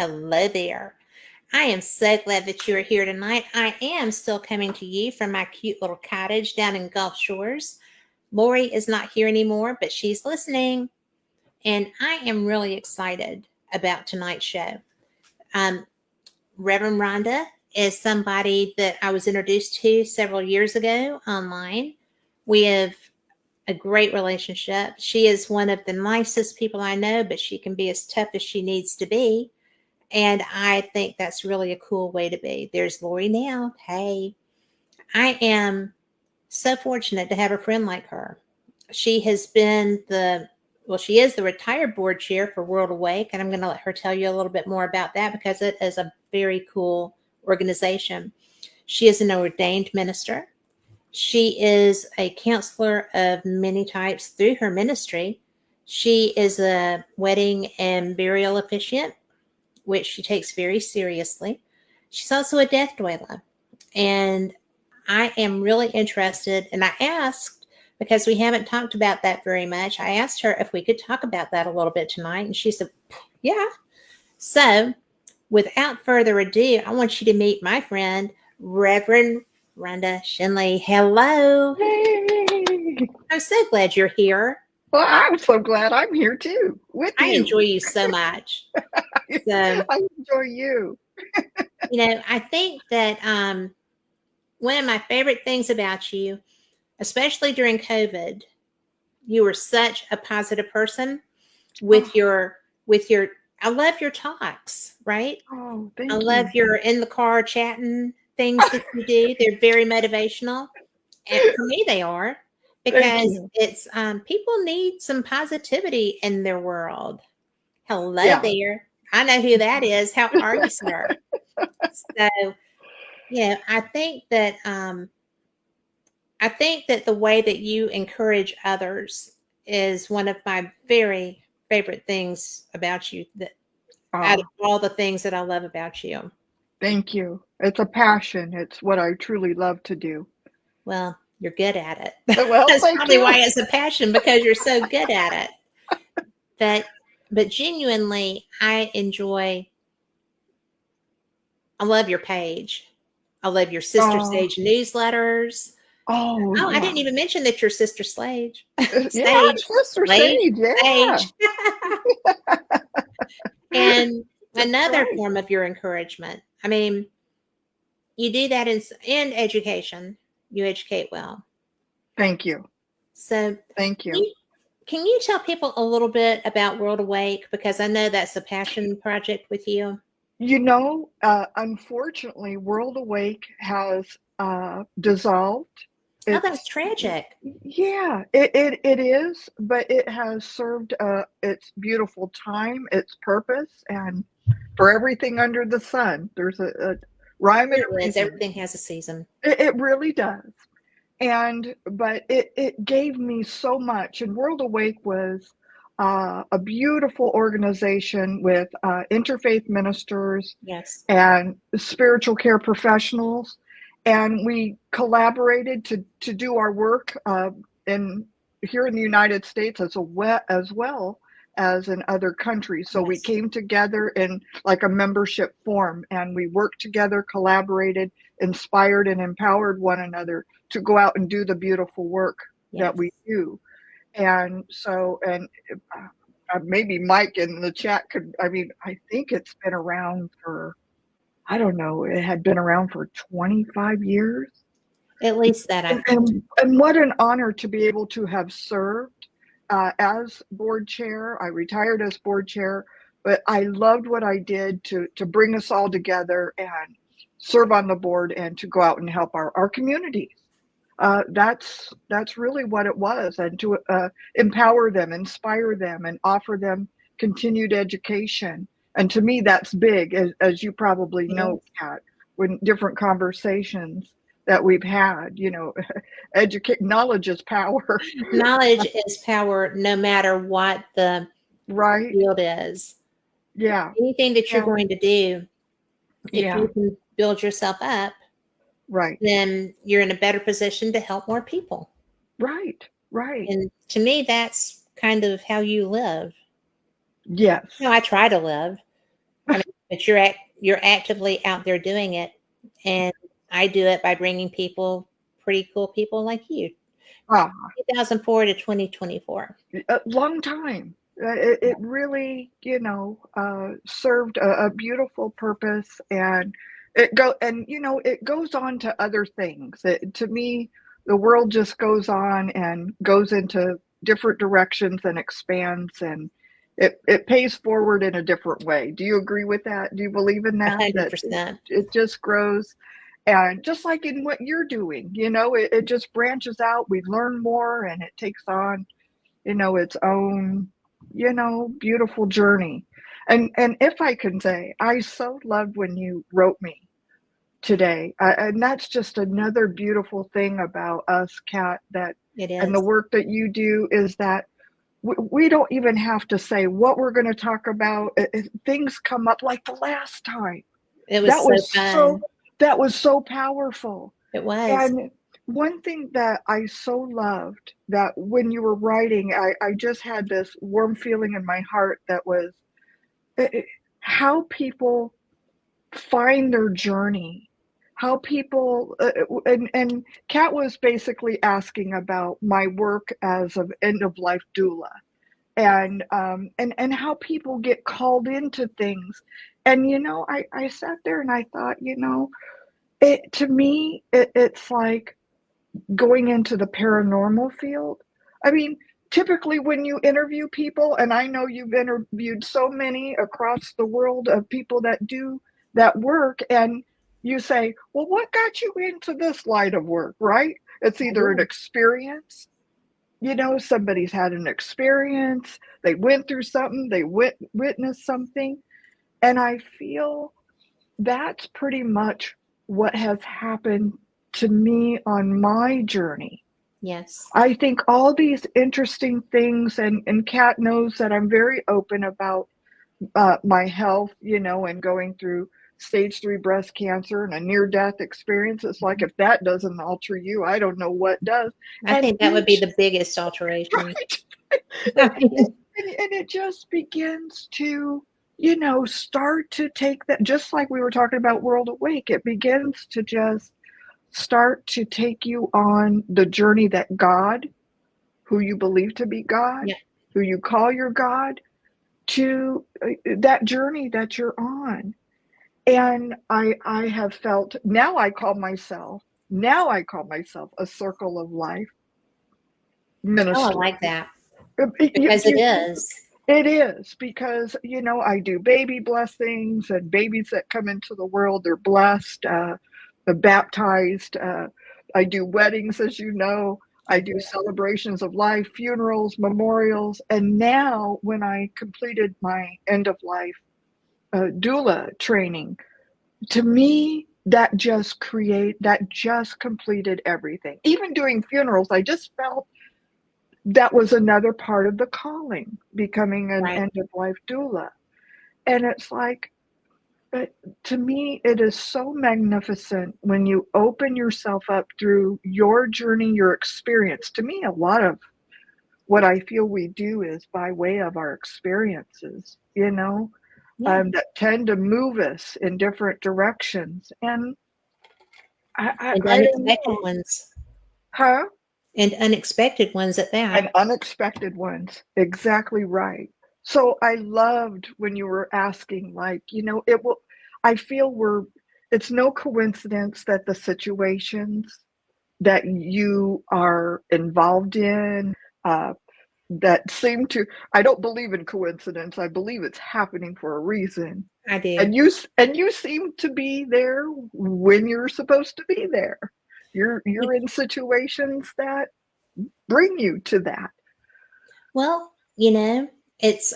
Hello there. I am so glad that you are here tonight. I am still coming to you from my cute little cottage down in Gulf Shores. Lori is not here anymore, but she's listening. And I am really excited about tonight's show. Um, Reverend Rhonda is somebody that I was introduced to several years ago online. We have a great relationship. She is one of the nicest people I know, but she can be as tough as she needs to be. And I think that's really a cool way to be. There's Lori now. Hey, I am so fortunate to have a friend like her. She has been she is the retired board chair for World Awake. And I'm going to let her tell you a little bit more about that because it is a very cool organization. She is an ordained minister. She is a counselor of many types through her ministry. She is a wedding and burial officiant, which she takes very seriously. She's also a death doula. And I am really interested, and I asked, because we haven't talked about that very much, I asked her if we could talk about that a little bit tonight. And she said, yeah. So without further ado, I want you to meet my friend, Reverend Rhonda Shinley. Hello. Hey. I'm so glad you're here. Well, I'm so glad I'm here too with you. I enjoy you so much. So, I enjoy you. I think that one of my favorite things about you, especially during COVID, you were such a positive person with your I love your talks, right? Oh, thank I you. love your in the car chatting things that you do. They're very motivational. And for me they are, because it's people need some positivity in their world. Hello there. I know who that is. How are you, sir? So, I think that the way that you encourage others is one of my very favorite things about you, that out of all the things that I love about you. Thank you. It's a passion. It's what I truly love to do. Well, you're good at it. Well, That's probably you. why it's a passion, because you're so good at it. But genuinely, I love your page. I love your Sister Sage newsletters. Oh, I didn't even mention that your Sister Sage. Yeah, Sister Sage. Yeah. Sage. And another form of your encouragement. I mean, you do that in education. You educate well. Thank you. So thank you. Can you tell people a little bit about World Awake? Because I know that's a passion project with you. Unfortunately, World Awake has dissolved. That's tragic. Yeah, it is, but it has served its beautiful time, its purpose, and for everything under the sun. There's a rhyme and reason. Everything has a season. It really does. But it gave me so much. And World Awake was a beautiful organization with interfaith ministers, yes, and spiritual care professionals. And we collaborated to do our work here in the United States as well as in other countries. So we came together in like a membership form, and we worked together, collaborated, inspired and empowered one another to go out and do the beautiful work that we do. And so, maybe Mike in the chat I think it's been around for, I don't know, it had been around for 25 years. At least that, I think. And what an honor to be able to have served as board chair. I retired as board chair, but I loved what I did to bring us all together and serve on the board and to go out and help our communities. That's really what it was, and to empower them, inspire them, and offer them continued education. And to me, that's big, as you probably know, Kat, when different conversations that we've had, knowledge is power. Knowledge is power, no matter what the field is. Yeah. Anything that you're going to do, if you can build yourself up, then you're in a better position to help more people. Right. And to me, that's kind of how you live. Yes. I try to live. I mean, but you're actively out there doing it, and I do it by bringing people, pretty cool people like you. Ah, 2004 to 2024. a long time. It really, served a beautiful purpose, and it goes on to other things. To me, the world just goes on and goes into different directions and expands, and it pays forward in a different way. Do you agree with that? Do you believe in that? That 100%. it just grows, and just like in what you're doing, it just branches out. We learn more, and it takes on its own, beautiful journey. And if I can say, I so loved when you wrote me today. And that's just another beautiful thing about us, Kat, that It and the is. work that you do is that we don't even have to say what we're going to talk about. Things come up like the last time. It was That so was so fun. that was so powerful. It was. And one thing that I so loved that when you were writing, I just had this warm feeling in my heart that was how people find their journey, how people, and Kat was basically asking about my work as an end of life doula, and how people get called into things. And I sat there and I thought, to me, it's like going into the paranormal field. I mean, typically when you interview people, and I know you've interviewed so many across the world of people that do that work, and you say, well, what got you into this line of work, right? It's either an experience, somebody's had an experience, they went through something, they witnessed something. And I feel that's pretty much what has happened to me on my journey. Yes. I think all these interesting things, and Kat knows that I'm very open about my health, and going through stage 3 breast cancer and a near death experience. It's like, if that doesn't alter you, I don't know what does. I And think that would be the biggest alteration. right. I and, mean, and it just begins to, start to take that, just like we were talking about World Awake, it begins to just start to take you on the journey that God, who you believe to be God, yeah. who you call your God, to that journey that you're on. And I have felt, now I call myself a circle of life Oh, I ministry. like that, You, because it you, is. it is because, I do baby blessings, and babies that come into the world, they're blessed, they're baptized. I do weddings, as you know. I do celebrations of life, funerals, memorials. And now, when I completed my end of life doula training, to me, that just completed everything. Even doing funerals, I just felt that was another part of the calling, becoming an Right. end of life doula. And it's like, to me, it is so magnificent when you open yourself up through your journey, your experience. To me, a lot of what I feel we do is by way of our experiences, Yeah. that tend to move us in different directions. And And I don't unexpected know, ones. huh? And unexpected ones at that. And unexpected ones. Exactly right. So I loved when you were asking, like, I feel it's no coincidence that the situations that you are involved in, uh, that seem to, I don't believe in coincidence. I believe it's happening for a reason. I do. And you seem to be there when you're supposed to be there. You're in situations that bring you to that. Well, it's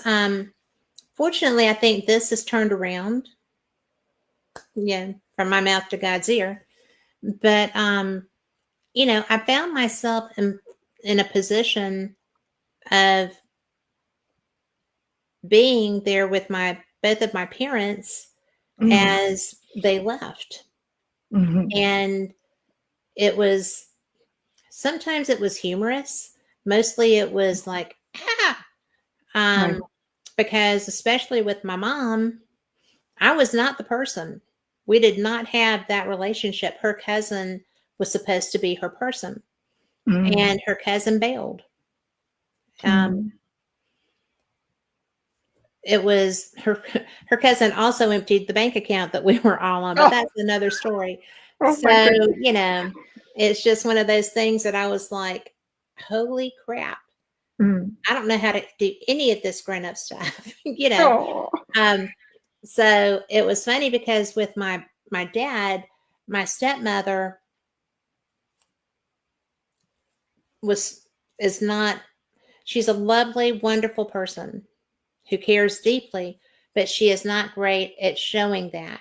fortunately, I think this has turned around. Yeah, from my mouth to God's ear. But I found myself in a position of being there with my both of my parents Mm, as they left. mhm. And it was sometimes it was humorous. Mostly it was like, ah, Right. um, because especially with my mom, I was not the person. We did not have that relationship. Her cousin was supposed to be her person, Mm, and her cousin bailed. Um, mm. it was her cousin also emptied the bank account that we were all on, but Oh, that's another story. oh my So, goodness. it's just one of those things that I was like, holy crap. Mm. I don't know how to do any of this grown up stuff, you know. Oh. Um, so it was funny because with my dad, my stepmother was is not she's a lovely, wonderful person who cares deeply, but she is not great at showing that.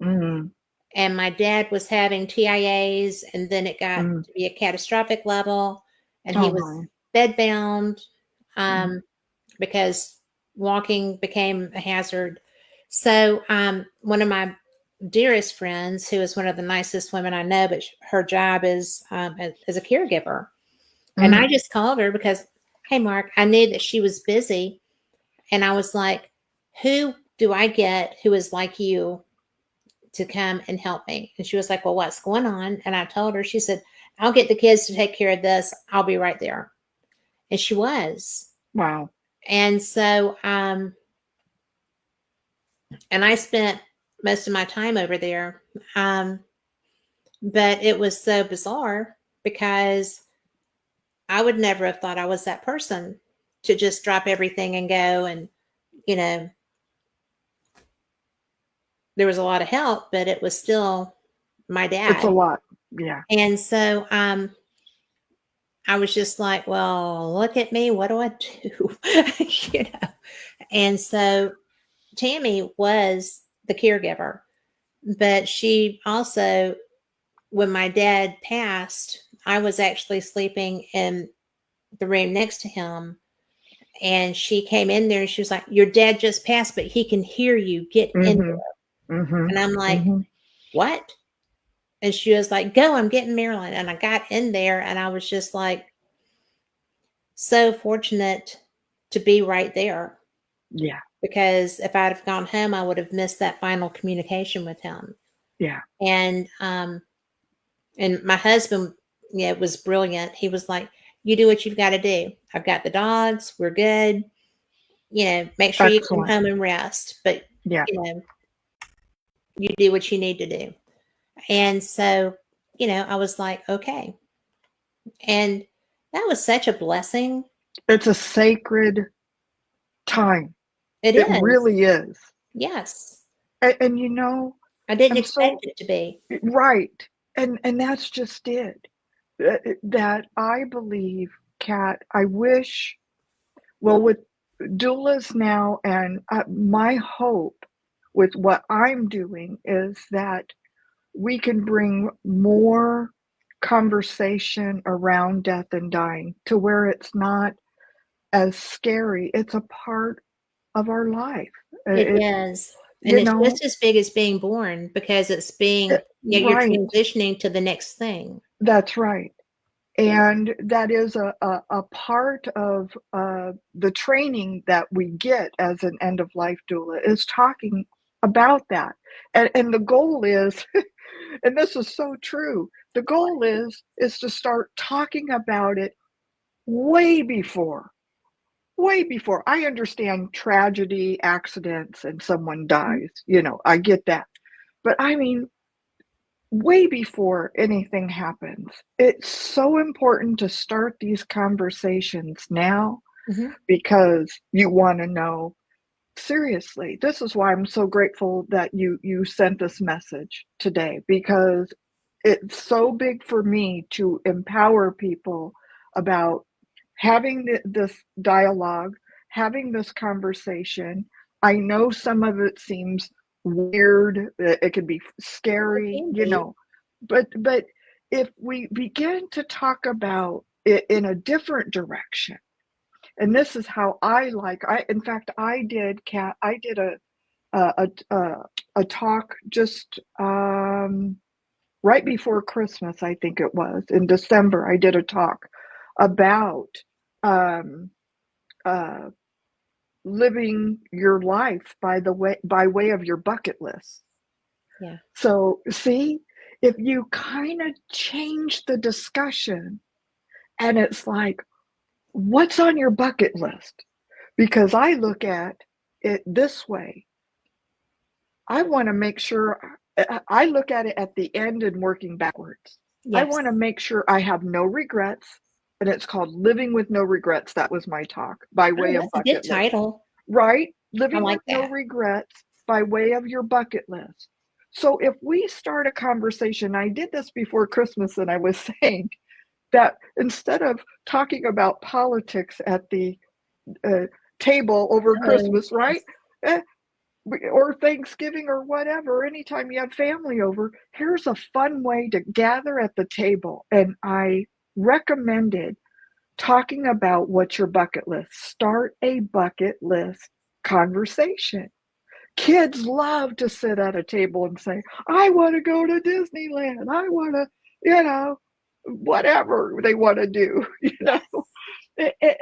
Mm, And my dad was having TIAs, and then it got mm. to be a catastrophic level, and he Oh was my. bedbound Mm, because walking became a hazard. So, one of my dearest friends, who is one of the nicest women I know, but her job is as a caregiver, and I mm. just called her because, hey, Mark, I knew that she was busy, and I was like, who do I get who is like you to come and help me? And she was like, well, what's going on? And I told her, she said, I'll get the kids to take care of this. I'll be right there. And she was. Wow. And so, and I spent most of my time over there. Um, but it was so bizarre because I would never have thought I was that person to just drop everything and go. And, you know, there was a lot of help, but it was still my It's a dad. lot. Yeah. And so, I was just like, well, look at me. What do I do? you know? And so Tammy was the caregiver, but she also, when my dad passed, I was actually sleeping in the room next to him. And she came in there and she was like, your dad just passed, but he can hear you. Get in Mm-hmm. there. Mm-hmm. And I'm like, Mm-hmm. what? And she was like, go, I'm getting Marilyn. And I got in there and I was just like, so fortunate to be right there, Yeah. because if I'd have gone home, I would have missed that final communication with him. Yeah. And my husband, yeah, was brilliant. He was like, you do what you've got to do. I've got the dogs. We're good. Make sure you come Excellent. home and rest, but Yeah. you know, you do what you need to do. And so, I was like, okay. And that was such a blessing. It's a sacred time. It It is. really is. Yes. And I didn't I'm expect so it to be. right. And that's just it. That I believe, Kat, I wish, well, with doulas now, and my hope with what I'm doing is that we can bring more conversation around death and dying to where it's not as scary. It's a part of our life. It It, is. And you it's know, just as big as being born because it's being, you're right. transitioning to the next thing. That's right. And that is a part of the training that we get as an end of life doula is talking about that. And the goal is, and this is so true, the goal is to start talking about it way before, way before. I understand tragedy, accidents, and someone Mhm. dies. I get that. But I mean, way before anything happens. It's so important to start these conversations now Mhm. because you want to know. Seriously, this is why I'm so grateful that you sent this message today, because it's so big for me to empower people about having this dialogue, having this conversation. I know some of it seems weird, it can be It scary, can be. but if we begin to talk about it in a different direction, and this is how in fact, I did a a, a talk just right before Christmas, I think it was in December. I did a talk about um, uh, living your life by way of your bucket list. Yeah. So see, if you kind of change the discussion and it's like, what's on your bucket list? Because I look at it this way. I want to make sure I look at it at the end and working backwards. I Yes. want to make sure I have no regrets. And it's called Living with No Regrets. That was my talk by Oh, way of that's a good bucket list. title. Right? I Living like with no that. regrets by way of your bucket list. So if we start a conversation, I did this before Christmas and I was saying that instead of talking about politics at the table over Oh, Christmas, right? yes. Eh, or Thanksgiving or whatever, anytime you have family over, here's a fun way to gather at the table. And I recommended talking about what's your bucket list. Start a bucket list conversation. Kids love to sit at a table and say, I want to go to Disneyland. I want to, whatever they want to do, Yes.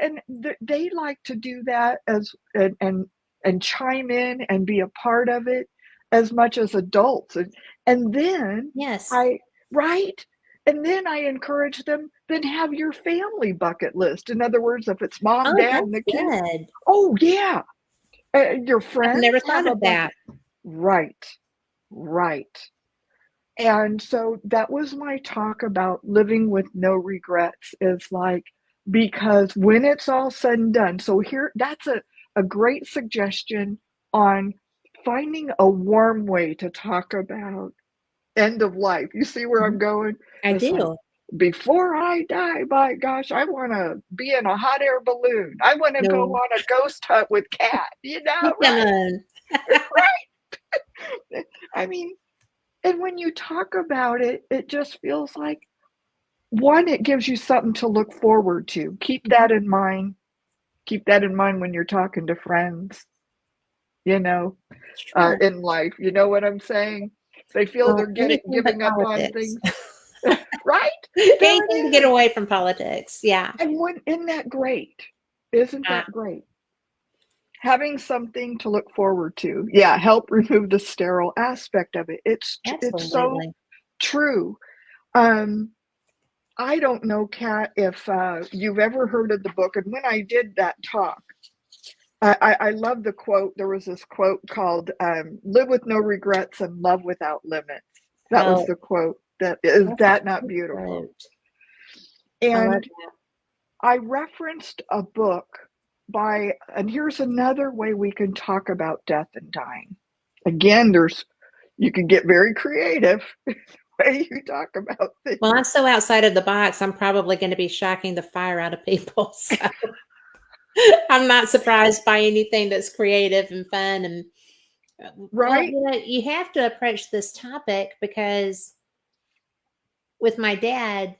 And they like to do that and chime in and be a part of it as much as adults. And then Yes. I, right? And then I encourage them, then have your family bucket list. In other words, if it's mom, Oh, dad, and that's the kids, good. oh, yeah. Your I've friends never have thought a of bucket. that. Right, right. And so that was my talk about living with no regrets is like, because when it's all said and done, so here, that's a great suggestion on finding a warm way to talk about end of life. You see where I'm Mhm. going? I It's like, do. before I die, by gosh, I want to be in a hot air balloon. I want to go No. on a ghost hunt with Cat, Come right? on. Right. I mean, and when you talk about it, it just feels like one, it gives you something to look forward to. Keep Mhm. that in mind. Keep that in mind when you're talking to friends, you know, Sure. in life. You know what I'm saying? They feel they're Well, anything but giving up on politics. things, right? There it Anything to get is. away from politics. Yeah. And when, isn't that great? Isn't Uh, that great? Having something to look forward to. Yeah, help remove the sterile aspect of it. It's so Absolutely. true. Um, I don't know, Kat, if you've ever heard of the book. And when I did that talk, I love the quote. There was this quote called Live with No Regrets and Love Without Limits. That was Oh, the quote. That is that's a that not good beautiful? quote. I love And that. I referenced a book by, and here's another way we can talk about death and dying. Again, you can get very creative way you talk about things. Well, I'm so outside of the box, I'm probably going to be shocking the fire out of people. So I'm not surprised by anything that's creative and fun. And well, Right? you have to approach this topic because with my dad,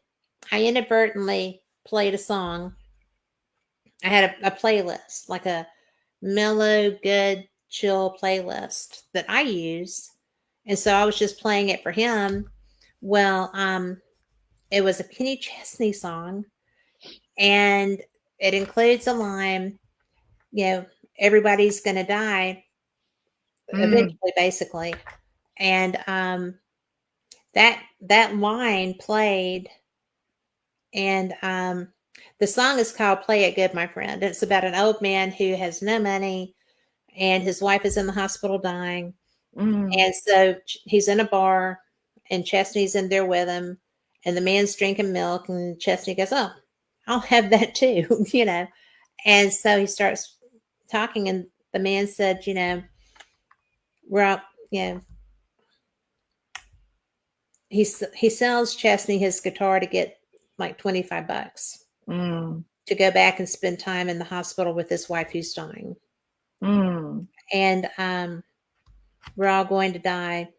I inadvertently played a song. I had a playlist, like a mellow, good, chill playlist that I use. And so I was just playing it for him. Well, it was a Kenny Chesney song, and it includes a line, you know, everybody's going to die Mm, eventually, basically. And that line played, and the song is called "Play It Good, My Friend." It's about an old man who has no money, and his wife is in the hospital dying, mm, and so he's in a bar, and Chesney's in there with him, and the man's drinking milk, and Chesney goes, "Oh, I'll have that too," you know. And so he starts talking, and the man said, we're up, he sells Chesney his guitar to get like $25 mm, to go back and spend time in the hospital with his wife who's dying. mm, And we're all going to die.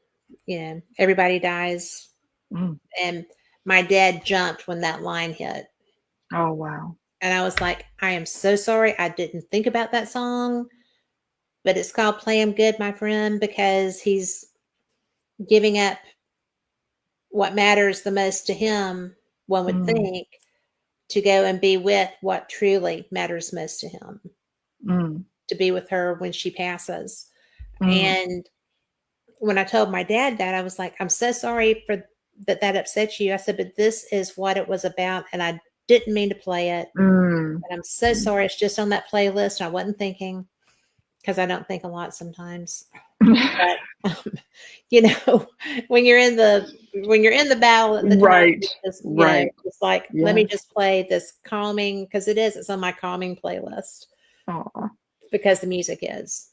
Everybody dies. mm. And my dad jumped when that line hit. Oh, wow. And I was like, I am so sorry. I didn't think about that song, but it's called Play 'Em Good, My Friend, because he's giving up what matters the most to him, one would Mm, think, to go and be with what truly matters most to him. mm. to be with her when she passes. Mm. And when I told my dad that, I was like, I'm so sorry for that upset you. I said, but this is what it was about, and I didn't mean to play it. Mm. And I'm so sorry. It's just on that playlist. I wasn't thinking, because I don't think a lot sometimes. But you know, when you're in the battle at the time, Right. it's just, Right. it's like, let me Yes. just play this calming, because it's on my calming playlist Aw. because the music is.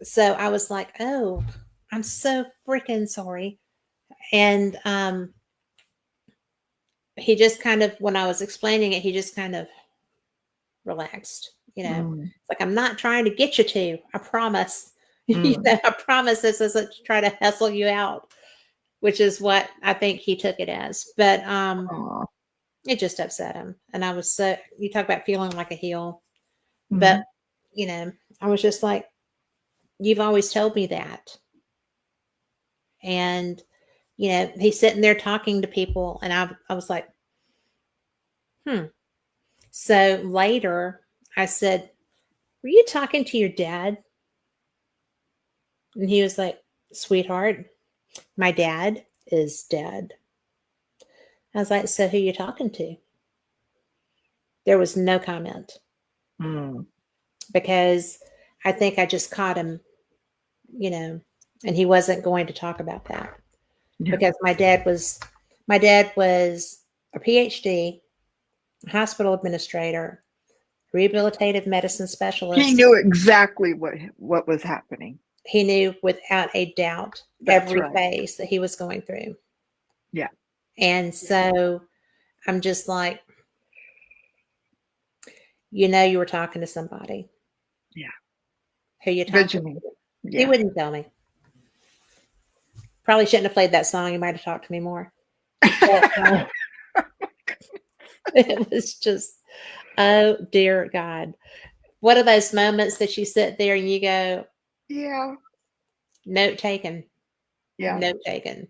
So I was like, oh, I'm so freaking sorry. And he just kind of, when I was explaining it, he just kind of relaxed. Mm. It's like, I'm not trying to get you to, I promise. Mm. I promise this isn't to try to hustle you out, which is what I think he took it as. But Aw. it just upset him. And I was so, you talk about feeling like a heel. But, Mhm. I was just like, you've always told me that. And, he's sitting there talking to people. And I was like, hmm. So later I said, were you talking to your dad? And he was like, sweetheart, my dad is dead. I was like, so who you talking to? There was no comment Mm. because I think I just caught him, and he wasn't going to talk about that Yeah. because my dad was a PhD, hospital administrator, rehabilitative medicine He specialist. knew exactly what was happening. He knew without a doubt That's every right. phase that he was going through. Yeah. And so I'm just like, you were talking to somebody. Yeah. Who you talking Visioning. to? He Yeah. wouldn't tell me. Probably shouldn't have played that song. He might have talked to me more. But it was just, oh dear God. What are those moments that you sit there and you go, Yeah. note taken, Yeah. note taken.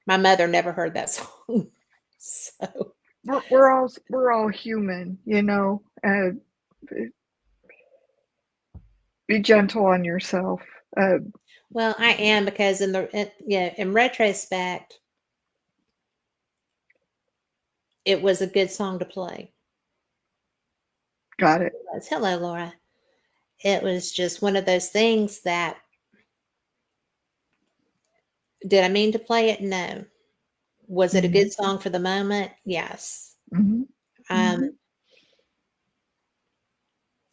My mother never heard that song. So, We're all human, be gentle on yourself. well, I am because in retrospect, it was a good song to play. Got it. It was. Hello, Laura. It was just one of those things that, did I mean to play it? No. Was it a Mhm. good song for the moment? Yes. Mhm. Um, Mhm.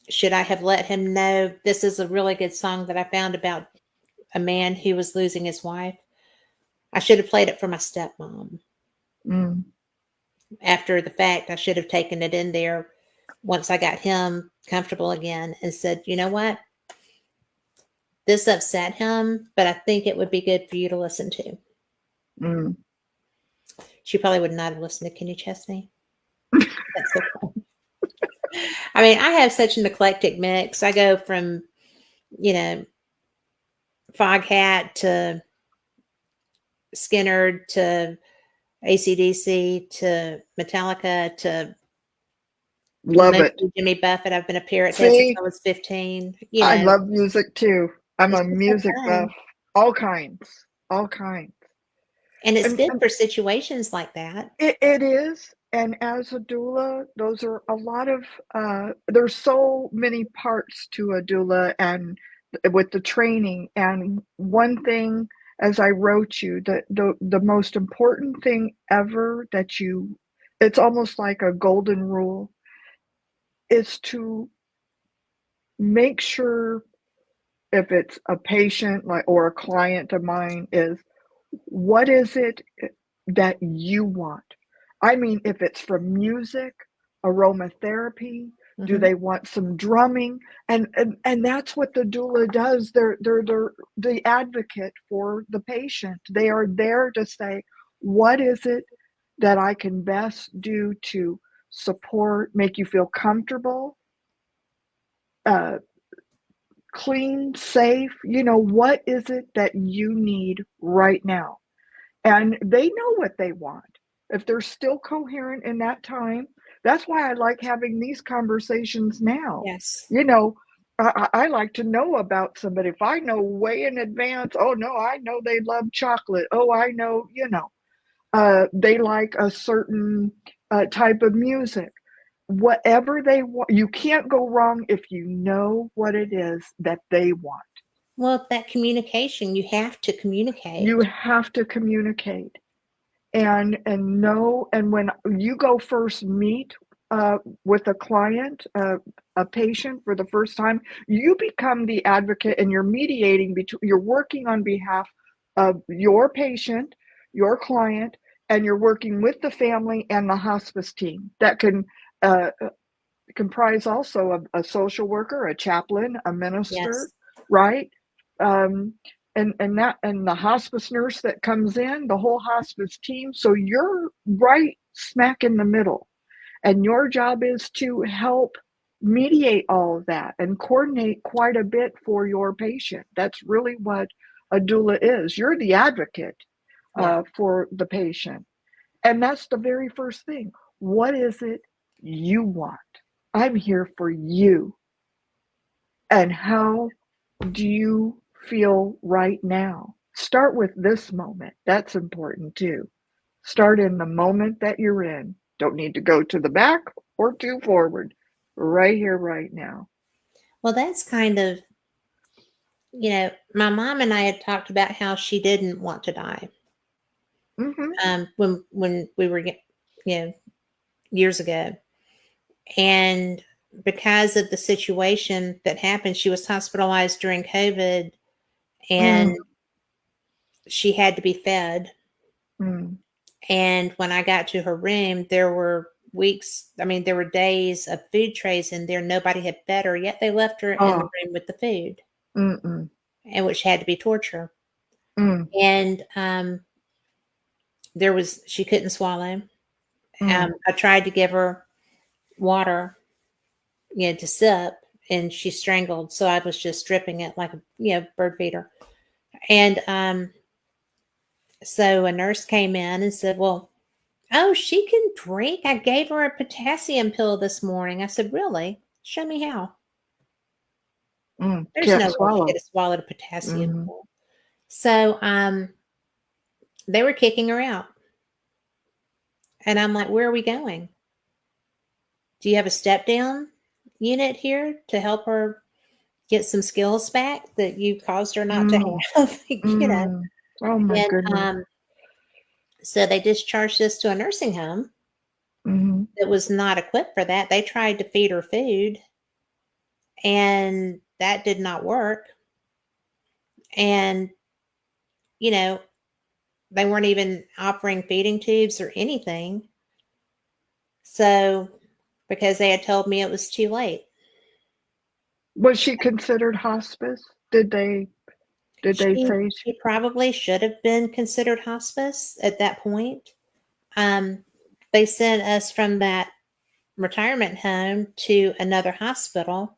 should I have let him know this is a really good song that I found about a man who was losing his wife? I should have played it for my stepmom. Mm. After the fact, I should have taken it in there once I got him comfortable again and said, you know what? This upset him, but I think it would be good for you to listen to. Mm. She probably would not have listened to Kenny Chesney. That's okay. I mean, I have such an eclectic mix. I go from, you know, Foghat to Skinner to AC/DC to Metallica to Love it. eventually Jimmy Buffett. I've been a Parrot Head since See, I was 15. I love music too. I'm It's a just so music buff. fun. All kinds. All kinds. And it's And good for situations like that. it is. And as a doula, those are a lot of there's so many parts to a doula and with the training. And one thing, as I wrote you, the most important thing ever that it's almost like a golden rule, is to make sure, if it's a patient like or a client of mine, is what is it that you want? I mean, if it's from music, aromatherapy, do Mhm. they want some drumming? And that's what the doula does. They're the advocate for the patient. They are there to say, what is it that I can best do to support, make you feel comfortable, uh, clean, safe? What is it that you need right now? And they know what they want. If they're still coherent in that time, that's why I like having these conversations now. Yes. You know, I like to know about somebody. If I know way in advance, oh no, I know they love chocolate. Oh, I know, they like a certain type of music. Whatever they want, you can't go wrong if you know what it is that they want. Well, that communication, you have to You communicate. have to communicate and know. And when you go first meet with a client, a patient for the first time, you become the advocate and you're mediating between. You're working on behalf of your patient, your client, and you're working with the family and the hospice team that can uh, comprise also a social worker, a chaplain, a minister, Yes. right? Um, and the hospice nurse that comes in, the whole hospice team. So you're right smack in the middle, and your job is to help mediate all of that and coordinate quite a bit for your patient. That's really what a doula is. You're the advocate Yeah. for the patient, and that's the very first thing. What is it you want? I'm here for you. And how do you feel right now? Start with this moment. That's important too. Start in the moment that you're in. Don't need to go to the back or too forward. Right here, right now. Well, that's kind of, my mom and I had talked about how she didn't want to die. Mm-hmm. When we were, years ago. And because of the situation that happened, she was hospitalized during COVID Mm, and she had to be fed. mm. And when I got to her room, there were there were days of food trays in there. Nobody had fed her, yet they left her in the Oh, room with the food, mm-mm, and which had to be torture. mm, And she couldn't swallow. mm. I tried to give her water, to sip, and she strangled. So I was just stripping it like a bird feeder. And so a nurse came in and said, "Well, oh, she can drink. I gave her a potassium pill this morning." I said, "Really? Show me how." There's Can't no way she could swallow. have swallowed a potassium Mm-hmm. pill. So they were kicking her out. And I'm like, "Where are we going? Do you have a step down unit here to help her get some skills back that you caused her not to Mm, have?" mm. Oh my And goodness. so they discharged us to a nursing home Mm-hmm. that was not equipped for that. They tried to feed her food, and that did not work. And, you know, they weren't even offering feeding tubes or anything. So, because they had told me it was too late. Was she considered hospice? Did they She say she probably should have been considered hospice at that point. Um, they sent us from that retirement home to another hospital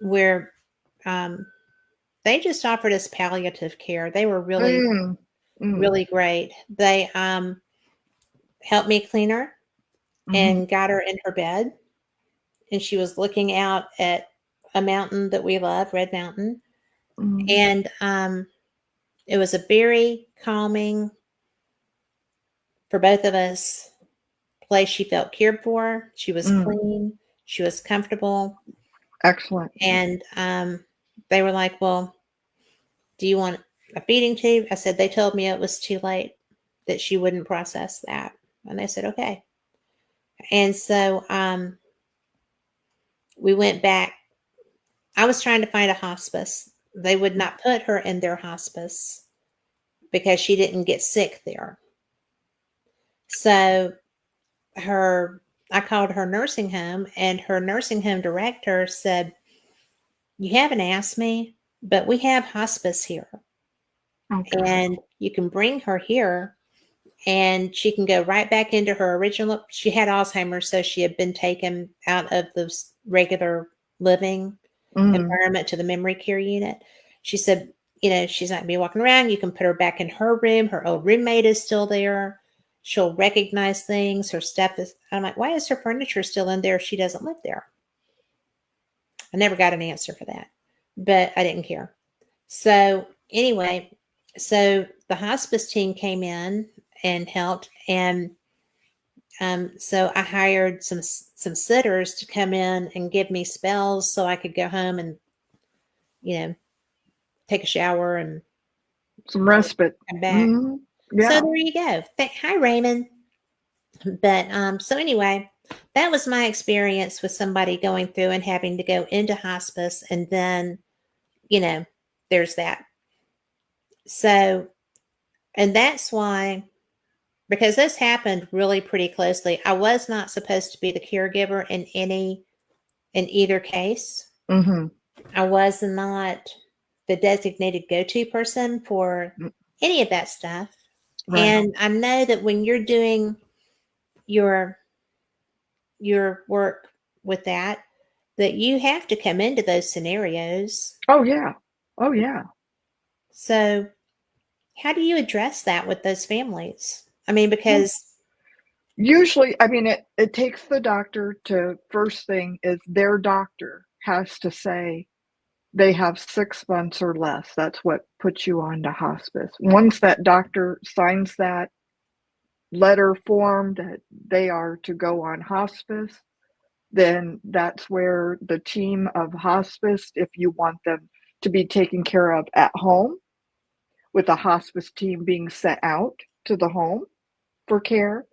where um, they just offered us palliative care. They were really, Mm, mm, really great. They helped me clean her mhm, and got her in her bed, and she was looking out at a mountain that we love, Red Mountain. mm, And it was a very calming for both of us place. She felt cared for. She was mm. clean. She was comfortable. Excellent. And they were like, "Well, do you want a feeding tube?" I said, "They told me it was too late, that she wouldn't process that." And they said, "Okay." And so we went back. I was trying to find a hospice. They would not put her in their hospice because she didn't get sick there. So I called her nursing home, and her nursing home director said, "You haven't asked me, but we have hospice here, Okay. and you can bring her here, and she can go right back into her original." She had Alzheimer's, so she had been taken out of the regular living Mm, environment to the memory care unit. She said, she's not going to be walking around. You can put her back in her room. Her old roommate is still there. She'll recognize things. Her stuff is. I'm like, why is her furniture still in there if she doesn't live there? I never got an answer for that, but I didn't care. So anyway, so the hospice team came in and helped, and so I hired some sitters to come in and give me spells so I could go home and take a shower and Some respite. come back. Hmm. So Yeah. there you go. Hi, Raymond. But so anyway, that was my experience with somebody going through and having to go into hospice, and then there's that. So, and that's why, because this happened really pretty closely. I was not supposed to be the caregiver in either case. Hmm. I was not the designated go-to person for any of that stuff. Right. And I know that when you're doing your work with that you have to come into those scenarios. Oh yeah. Oh yeah. So how do you address that with those families? I mean, because Usually, I mean, it takes the doctor to, first thing is their doctor has to say they have 6 months or less. That's what puts you on to hospice. Once that doctor signs that letter form that they are to go on hospice, then that's where the team of hospice, if you want them to be taken care of at home, with a hospice team being sent out to the home for care.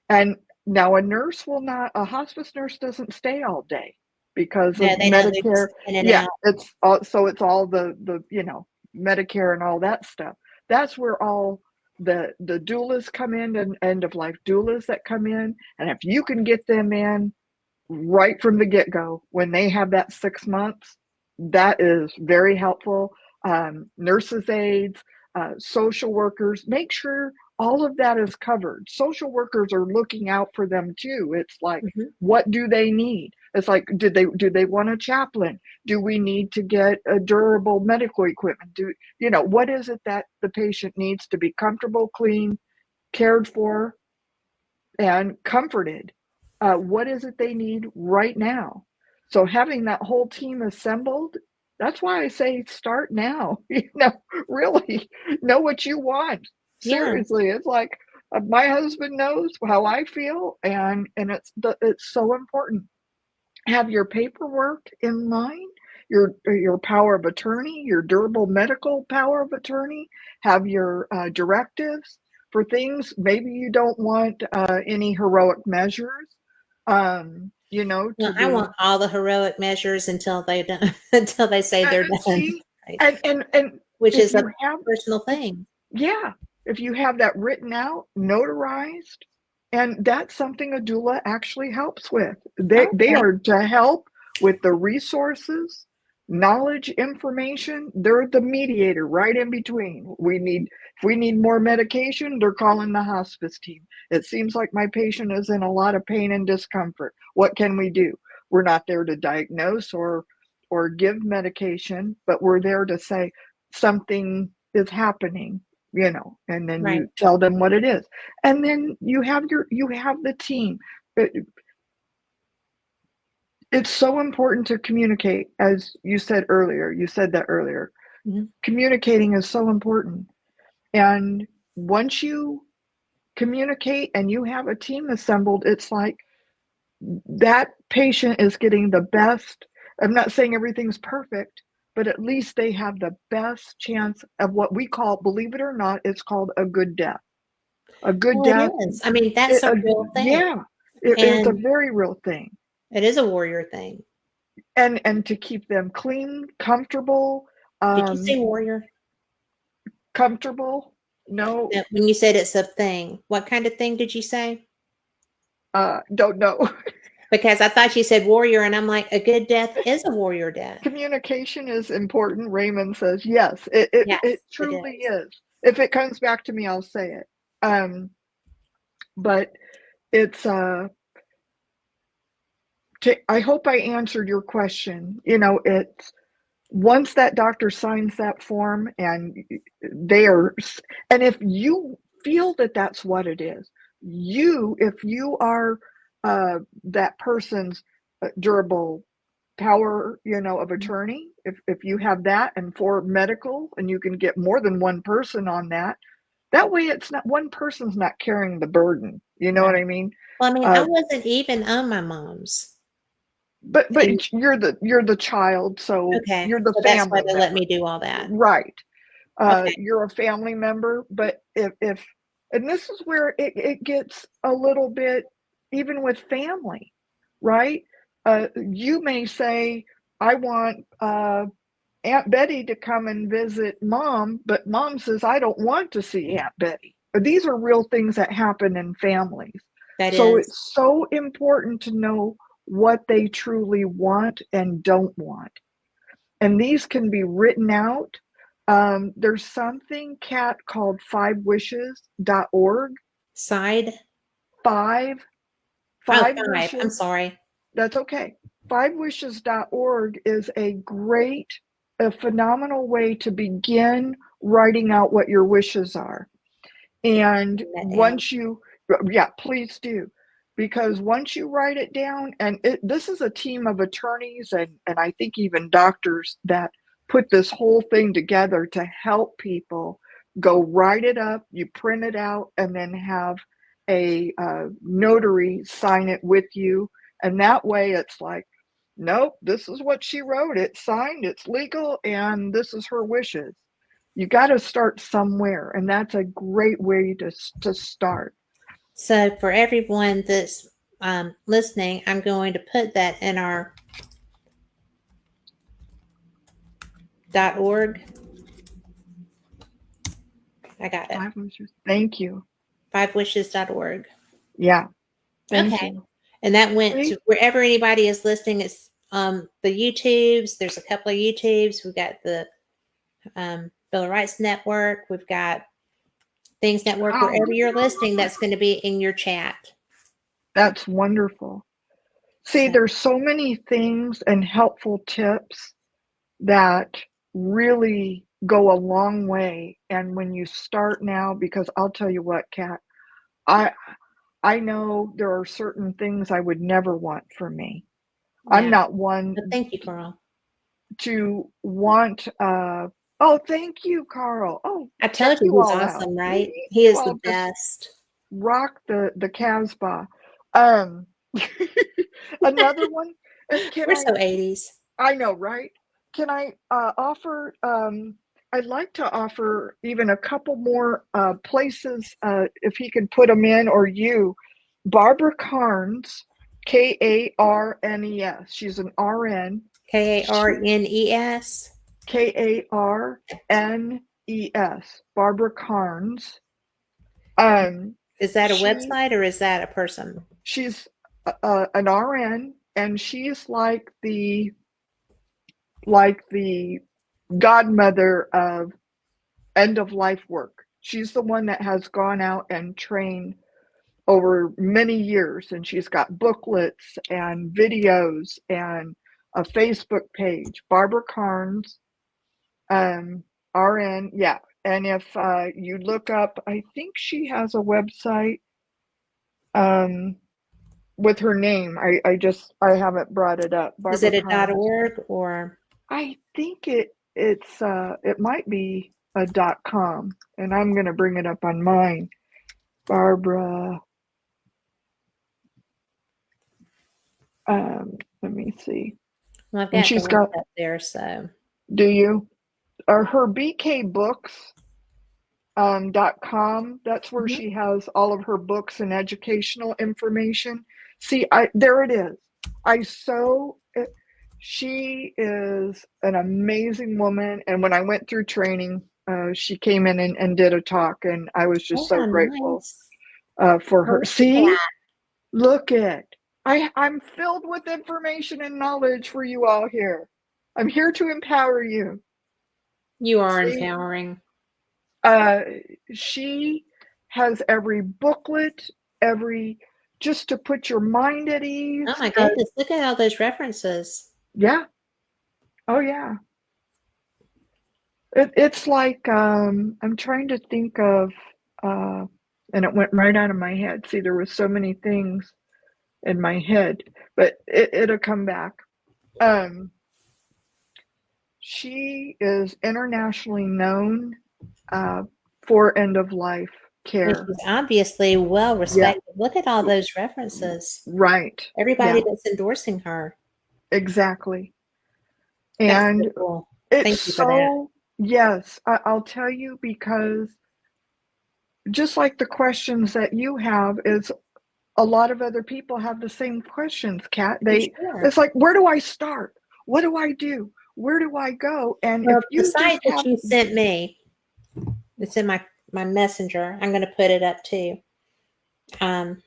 And now a hospice nurse doesn't stay all day because of no, they don't. They're Medicare. just in and Yeah, out. it's all the Medicare and all that stuff. That's where all the doulas come in, and end of life doulas that come in. And if you can get them in right from the get-go when they have that 6 months, that is very helpful. Nurses aides, social workers, make sure all of that is covered. Social workers are looking out for them too. It's like, Mhm. what do they need? It's like, do they want a chaplain? Do we need to get a durable medical equipment? What is it that the patient needs to be comfortable, clean, cared for, and comforted? What is it they need right now? So having that whole team assembled, that's why I say start now. Really know what you want. Yeah. Seriously, it's like, my husband knows how I feel, and it's so important. Have your paperwork in line, your power of attorney, your durable medical power of attorney. Have your directives for things. Maybe you don't want any heroic measures, Well, to I be. want all the heroic measures until they don't until they say they're done. See, Right? and Which if is a you have, personal if thing. yeah, if you have that written out, notarized, and that's something a doula actually helps with. They Okay. are to help with the resources, knowledge, information. They're the mediator right in between. If we need more medication, they're calling the hospice team. It seems like my patient is in a lot of pain and discomfort. What can we do? We're not there to diagnose or give medication, but we're there to say something is happening, and then Right. you tell them what it is. And then you have the team. It's so important to communicate, as you said earlier. You said that earlier. Mhm. Communicating is so important. And once you communicate and you have a team assembled, it's like that patient is getting the best. I'm not saying everything's perfect, but at least they have the best chance of what we call, believe it or not, it's called a good death. A good Well, death. it is. I mean, that's a real thing. Yeah, it's a And very real thing. it is a warrior thing. And to keep them clean, comfortable, Did you um, say warrior? comfortable. No, When you said it's a thing, what kind of thing did you say? don't know. Because I thought you said warrior, and I'm like, a good death is a warrior death. Communication is important. Raymond says yes. It Yes, it truly is. is. If it comes back to me, I'll say it. But it's I hope I answered your question. It's once that doctor signs that form, and they are, and if you feel that that's what it is, if you are that person's durable power, of attorney, if you have that, and for medical, and you can get more than one person on that. That way, it's not one person's not carrying the burden. You know what Right. I mean? Well, I mean, I Uh, wasn't even on my mom's. but And you're the child, so okay, you're the so that's why family they let member, me do all that. right? Okay. You're a family member, but if and this is where it gets a little bit, even with family, right? You may say, I want Aunt Betty to come and visit mom, but mom says, I don't want to see Aunt Betty. But these are real things that happen in families. That So is. it's so important to know what they truly want and don't want. And these can be written out. There's something, Kat, called fivewishes.org. Side? Five, Oh, five 5. I'm wishes. sorry. That's okay. Fivewishes.org is a phenomenal way to begin writing out what your wishes are. And Write that down. yeah, please do. Because once you write it down, and this is a team of attorneys and I think even doctors that put this whole thing together to help people go write it up, you print it out, and then have a notary sign it with you. And that way it's like, nope, this is what she wrote. It's signed, it's legal, and this is her wishes. You got to start somewhere, and that's a great way to start. So for everyone that's listening, I'm going to put that in our .org. I got it. Five wishes. Thank you. Fivewishes.org. Yeah, thank Okay. you. And that went See? to wherever anybody is listening. It's the YouTubes. There's a couple of YouTubes. We've got the Bill of Rights Network. We've got Things Network. Oh, Wherever you're listening, that's going to be in your chat. that's wonderful. See, So, there's so many things and helpful tips that really go a long way. And when you start now, because I'll tell you what, Kat, I I know there are certain things I would never want for me. I'm yeah. not But one thank you, Carl. to want oh, thank you, Carl. Oh, I check told you you he's all out. awesome, You right? He you is the all just best. rock the Casbah. Um another one. Can We're so 80s. I know, right? Can I offer I'd like to offer even a couple more places if he can put them in, or you. Barbara Carnes, Karnes. She's an RN. She Karnes. Karnes. Barbara Carnes. Um, Is that a she website or is that a person? she's an RN, and she's like the godmother of end of life work. She's the one that has gone out and trained over many years, and she's got booklets and videos and a Facebook page. Barbara Carnes, RN, yeah. And if you look up, I think she has a website um, with her name. I haven't brought it up. Is Barbara it a Carnes. .org or I think it might be a .com, and I'm gonna bring it up on mine. Barbara. Let me see. well, I've And got the she's link got. up there, so Do you? Her BKBooks .com. That's where mhm. she has all of her books and educational information. See, I there it is. I so she is an amazing woman, and when I went through training, she came in and did a talk, and I was just Oh, so how grateful nice. for Well, her. look at See, that. look at I'm filled with information and knowledge for you all here. I'm here to empower you. You are See, empowering. uh, she has every booklet, every just to put your mind at Oh ease. my goodness, look at all those references. Yeah. Oh yeah. It's like I'm trying to think of uh, and it went right out of my head. See, there was so many things in my head, but it'll come back. Um, she is internationally known uh, for end of life And care. she's obviously well Yeah, respected. Look at all those references. right. Everybody Yeah, that's endorsing her. exactly. That's so And cool. it's Thank you for that. so, yes, I'll tell you, because just like the questions that you have, is a lot of other people have the same questions, Kat. For It's sure. like, where do I start? What do I do? Where do I go? And if Well, the you just site that have, you sent me, it's in my messenger. I'm going to put it up too. Um,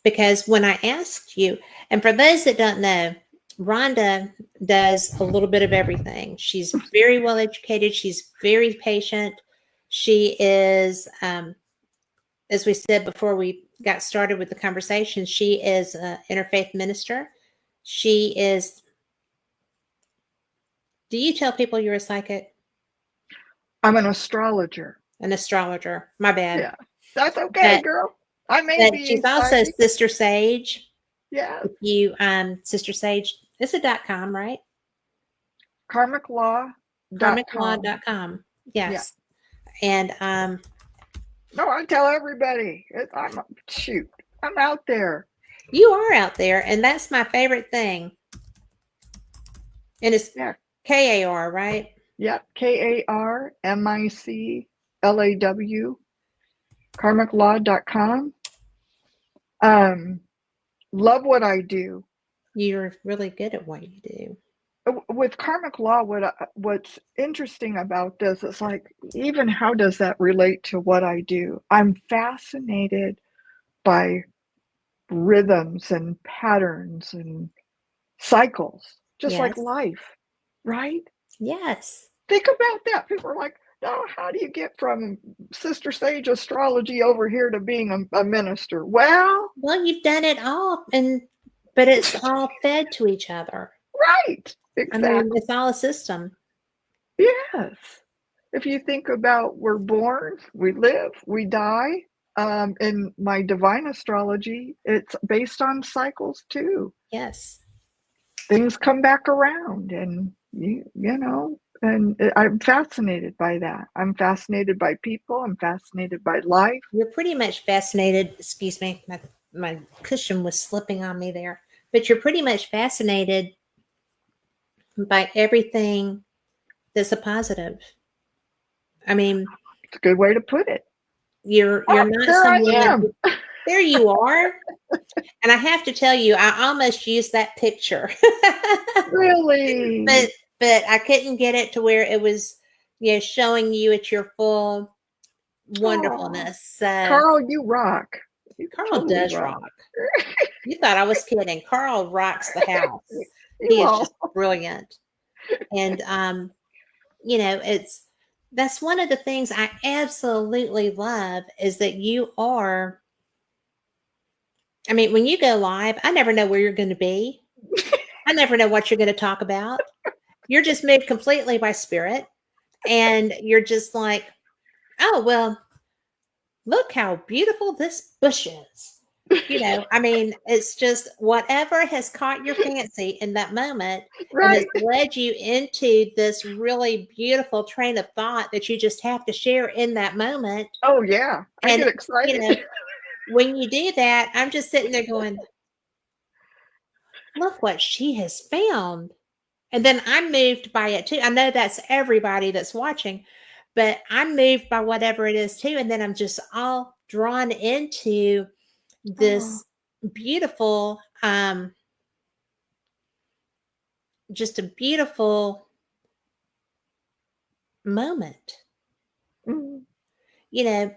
because when I asked you, and for those that don't know, Rhonda does a little bit of everything. She's very well educated. She's very patient. She is, as we said before we got started with the conversation, she is an interfaith minister. She is, do you tell people you're a psychic? I'm an astrologer. An astrologer. My bad. Yeah, that's okay, But girl. I may but be she's a also psychic. Sister Sage. Yeah, If you Sister Sage, it's a .com, right? karmiclaw.com. Karmiclaw.com. Yeah. Yes. And No, I tell everybody. Shoot, I'm out there. you are out there, and that's my favorite thing. And it's Yeah. KAR, right? Yeah. KARMICLAW. Karmiclaw.com. Love what I do. You're really good at what you do. With karmic law, what's interesting about this is, like, even how does that relate to what I do? I'm fascinated by rhythms and patterns and cycles, just like Yes. life, right? Yes. Think about that. People are like, "Oh, how do you get from Sister Sage astrology over here to being a minister?" Well, Well, you've done it all, but it's all fed to each other. right, I mean, exactly. it's all a system. Yes. If you think about, we're born, we live, we die. In my divine astrology, it's based on cycles too. Yes. Things come back around, and and I'm fascinated by that. I'm fascinated by people. I'm fascinated by life. You're pretty much fascinated. Excuse me, my cushion was slipping on me there. But you're pretty much fascinated by everything that's a positive. I mean, It's a good way to put it. you're Oh, not there I someone. am. There you are. And I have to tell you, I almost used that picture. but Really? but I couldn't get it to where it was, showing you at your full Oh, wonderfulness. So Carl, you rock. You Carl totally does rock. rock. You thought I was kidding. Carl rocks the house. You He is all. just brilliant. And that's one of the things I absolutely love is that you are. I mean, when you go live, I never know where you're going to be. I never know what you're going to talk about. You're just moved completely by spirit. And you're just like, oh, well, look how beautiful this bush is. I mean, it's just whatever has caught your fancy in that moment and has Right. led you into this really beautiful train of thought that you just have to share in that moment. Oh, yeah. I And, get you excited. know, when you do that, I'm just sitting there going, look what she has found. And then I'm moved by it too. I know that's everybody that's watching, but I'm moved by whatever it is too. And then I'm just all drawn into Oh. this beautiful, just a beautiful moment. Mm. You know,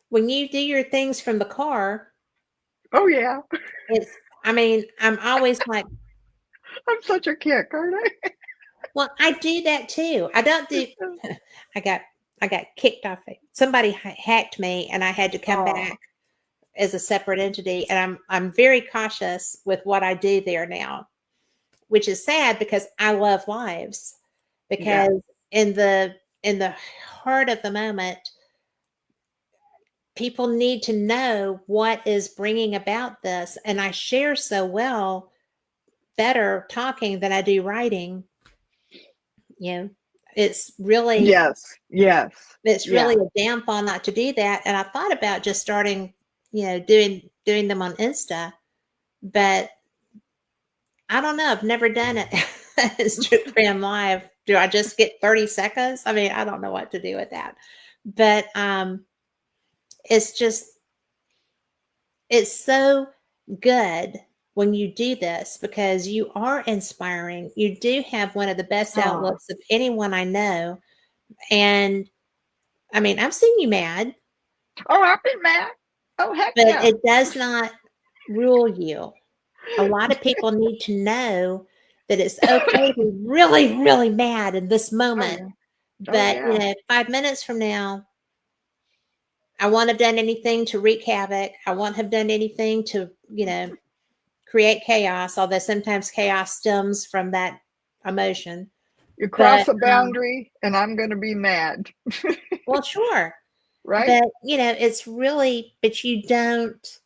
when you do your things from the car, Oh, yeah. I mean, I'm always like, I'm such a kick, aren't I? well, I do that too. I don't do, I got, I got kicked off. Somebody hacked me and I had to come Oh, back as a separate entity. And I'm very cautious with what I do there now, which is sad because I love lives. yeah. Because in the heart of the moment, people need to know what is bringing about this. And I share so well, better talking than I do writing. You know, it's really, Yes. Yes. it's Yeah. really a downfall not to do that. And I thought about just starting, doing them on Insta, but I don't know. I've never done it. Instagram Live. Do I just get 30 seconds? I mean, I don't know what to do with that. But it's just, it's so good when you do this because you are inspiring. You do have one of the best Aw. outlooks of anyone I know. And I mean, I've seen you mad, Oh, I've been mad. Oh, heck but yeah. it does not rule you. A lot of people need to know that it's okay to be really, really mad in this Oh, moment. yeah. Oh, But, yeah. 5 minutes from now, I won't have done anything to wreak havoc. I won't have done anything to, create chaos, although sometimes chaos stems from that emotion. You cross But, a boundary and I'm going to be mad. well, sure. Right? But, it's really, but you don't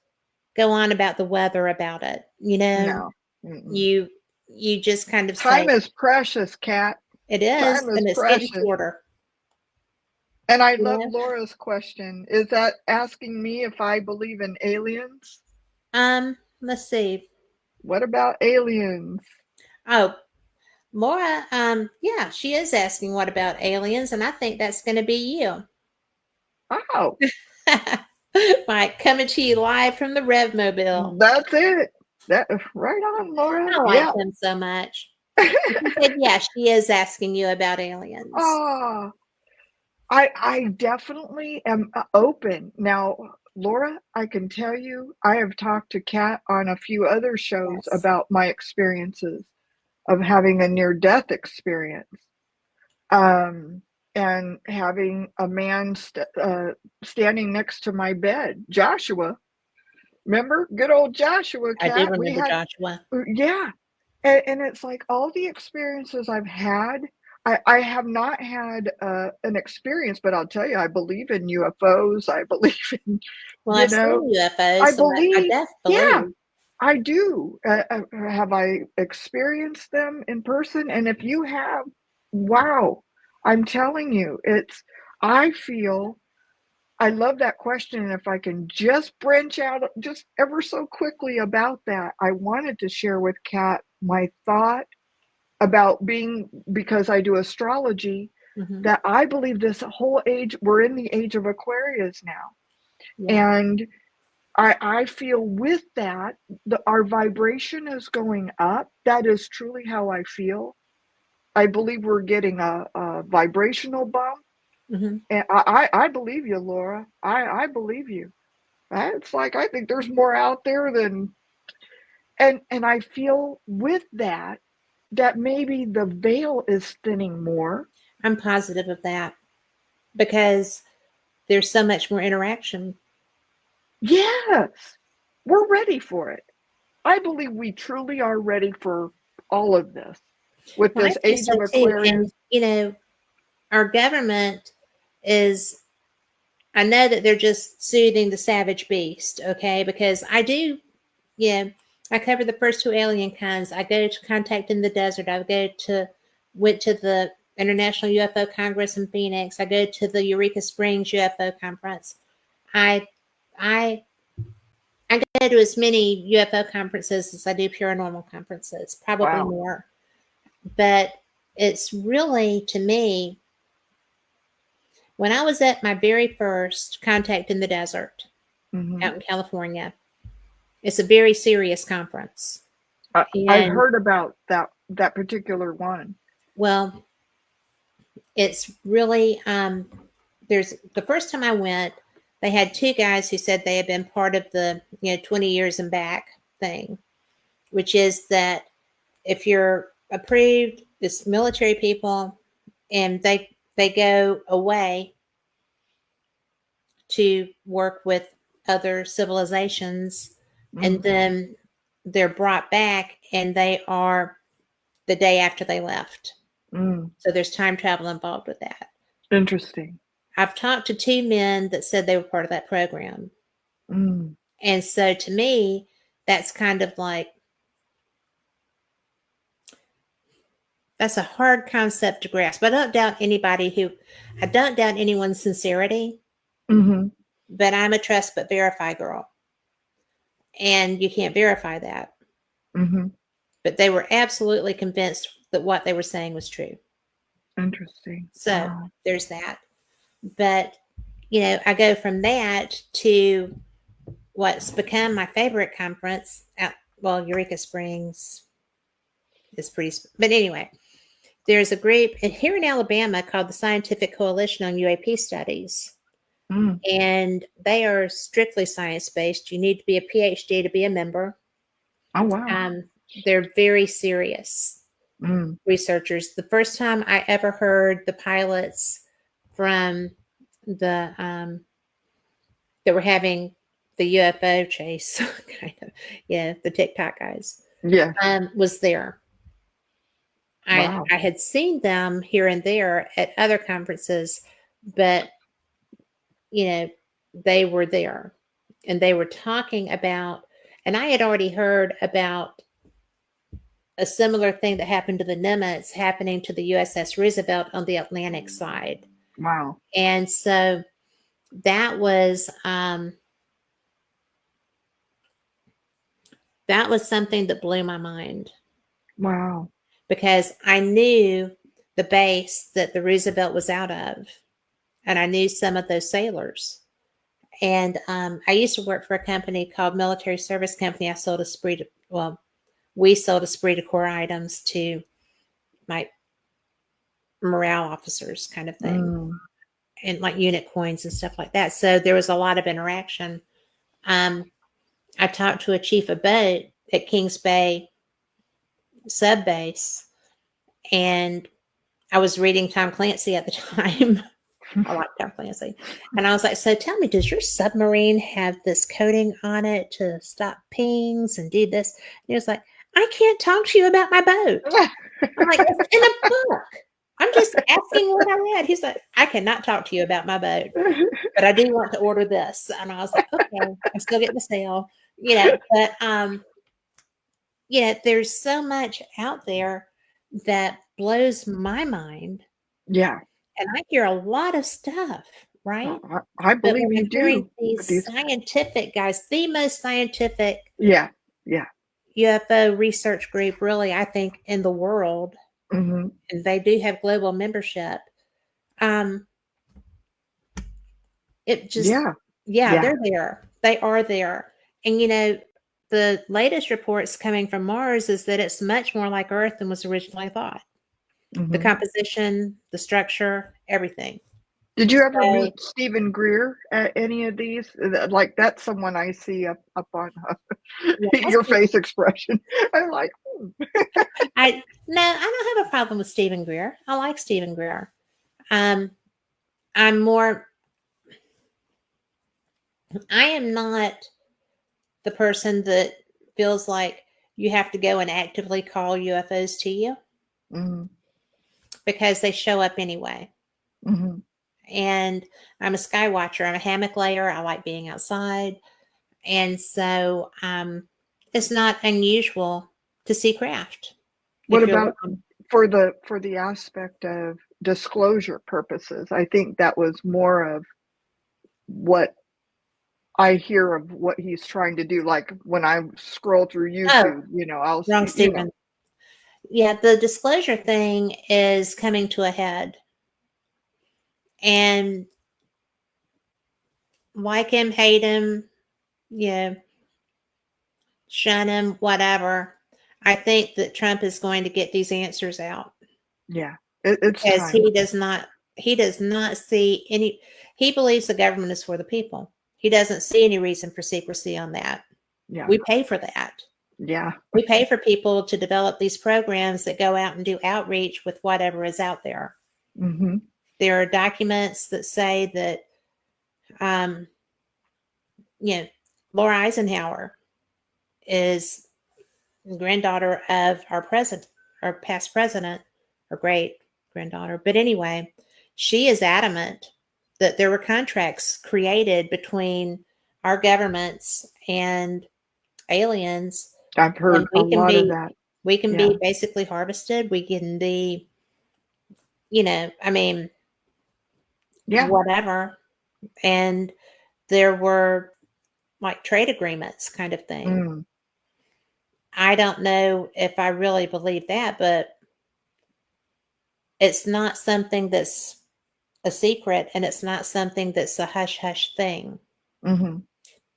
go on about the weather about it. No. Mm-mm. You just kind of Time say, is precious, Kat. it is, Time is and it's getting precious. shorter. And I You love know? Laura's question. Is that asking me if I believe in aliens? Let's see. What about aliens? Oh, Laura, yeah, she is asking what about aliens, and I think that's going to be you. Oh, Like coming to you live from the Rev Mobile. that's it. That right on, Laura. I like Yeah. him so much. She said, yeah, she is asking you about aliens. Oh, I definitely am open. Now, Laura, I can tell you, I have talked to Kat on a few other shows Yes. about my experiences of having a near-death experience. Um, and having a man standing next to my bed, Joshua. Remember, good old Joshua, I do Kat. We remember had, Joshua. yeah, and it's like all the experiences I've had. I have not had an experience, but I'll tell you, I believe in UFOs. I believe in, Well, you I've know, seen UFOs, I so I believe, definitely yeah, believe. I do. Have I experienced them in person? And if you have, wow, I'm telling you, I feel, I love that question. And if I can just branch out just ever so quickly about that, I wanted to share with Kat my thought about because I do astrology, Hmm. that I believe this whole age, we're in the age of Aquarius now. Yeah. And I feel with that, our vibration is going up. That is truly how I feel. I believe we're getting a vibrational bump. Hmm. And I believe you, Laura. I believe you. It's like I think there's more out there than, and I feel with that maybe the veil is thinning more. I'm positive of that because there's so much more interaction. Yes, we're ready for it. I believe we truly are ready for all of this with Well, I this think age so of too. And, Aquarius. our government is, I know that they're just soothing the savage beast, okay? Because I cover the first two alien kinds. I go to Contact in the Desert. Went to the International UFO Congress in Phoenix. I go to the Eureka Springs UFO conference. I I I go to as many UFO conferences as I do paranormal conferences, probably Wow. more. But it's really, to me, when I was at my very first Contact in the Desert Hmm. out in California, it's a very serious conference. I've And heard about that particular one. well, it's really, there's the first time I went, they had two guys who said they had been part of the 20 years and back thing, which is that if you're approved, it's military people, and they go away to work with other civilizations, and Mm, then they're brought back and they are the day after they left. mm, So there's time travel involved with that. interesting. I've talked to 2 men that said they were part of that program. Mm. And so to me, that's kind of like, that's a hard concept to grasp. I don't doubt anyone's sincerity, Hmm. but I'm a trust but verify girl. And you can't verify that. Hmm. But they were absolutely convinced that what they were saying was true. Interesting. So Wow. there's that. But, I go from that to what's become my favorite conference. Eureka Springs is pretty, but anyway, there's a group here in Alabama called the Scientific Coalition on UAP Studies. Mm. And they are strictly science-based. You need to be a PhD to be a member. Oh, wow. They're very serious Mm. researchers. The first time I ever heard the pilots from the that were having the UFO chase, kind of, the TikTok guys, Yeah. was there. Wow. I had seen them here and there at other conferences, but they were there and they were talking about, and I had already heard about a similar thing that happened to the Nimitz happening to the USS Roosevelt on the Atlantic side. Wow. And so that was something that blew my mind, Wow. because I knew the base that the Roosevelt was out of, and I knew some of those sailors. And I used to work for a company called Military Service Company. We sold esprit de corps items to my morale officers, kind of thing, Mm. and like unit coins and stuff like that. So there was a lot of interaction. I talked to a chief of boat at Kings Bay sub base, and I was reading Tom Clancy at the time. I like Tom Clancy. And I was like, so tell me, does your submarine have this coating on it to stop pings and do this? And he was like, I can't talk to you about my boat. I'm like, it's in a book. I'm just asking what I read. He's like, I cannot talk to you about my boat, but I do want to order this. And I was like, okay, I'm still getting the sale, but there's so much out there that blows my mind. Yeah. And I hear a lot of stuff, right? I But believe when you I'm hearing do. these scientific guys, the most scientific Yeah. Yeah. UFO research group, really, I think, in the world, Hmm. and they do have global membership. Um, it just, Yeah. yeah, Yeah. they're there. They are there. And, the latest reports coming from Mars is that it's much more like Earth than was originally thought. The Hmm. composition, the structure, everything. Did you ever So, meet Stephen Greer at any of these? Like, that's someone I see up on yeah, your face expression. I'm like, no, I don't have a problem with Stephen Greer. I like Stephen Greer. Um, I'm more. I am not the person that feels like you have to go and actively call UFOs to you, mm-hmm, because they show up anyway. mm-hmm. And I'm a sky watcher. I'm a hammock layer. I like being outside, and so it's not unusual to see craft What if you're about looking. for the aspect of disclosure purposes? I think that was more of what I hear of what he's trying to do. Like when I scroll through Oh, YouTube, I'll wrong, see, Stephen. Yeah, the disclosure thing is coming to a head, and like him, hate him, yeah, shun him, whatever. I think that Trump is going to get these answers out, yeah, it's because time. he does not see any, he believes the government is for the people. He doesn't see any reason for secrecy on that. Yeah, We pay for that. yeah, We pay for people to develop these programs that go out and do outreach with whatever is out there. mm-hmm, There are documents that say that, um, Laura Eisenhower is granddaughter of our president, our past president, or great granddaughter. But anyway, she is adamant that there were contracts created between our governments and aliens, I've and heard a lot of that. we can Yeah. be basically harvested. We can be, I mean, Yeah. whatever. And there were like trade agreements kind of thing. Mm. I don't know if I really believe that, but it's not something that's a secret, and it's not something that's a hush hush thing. Mm-hmm.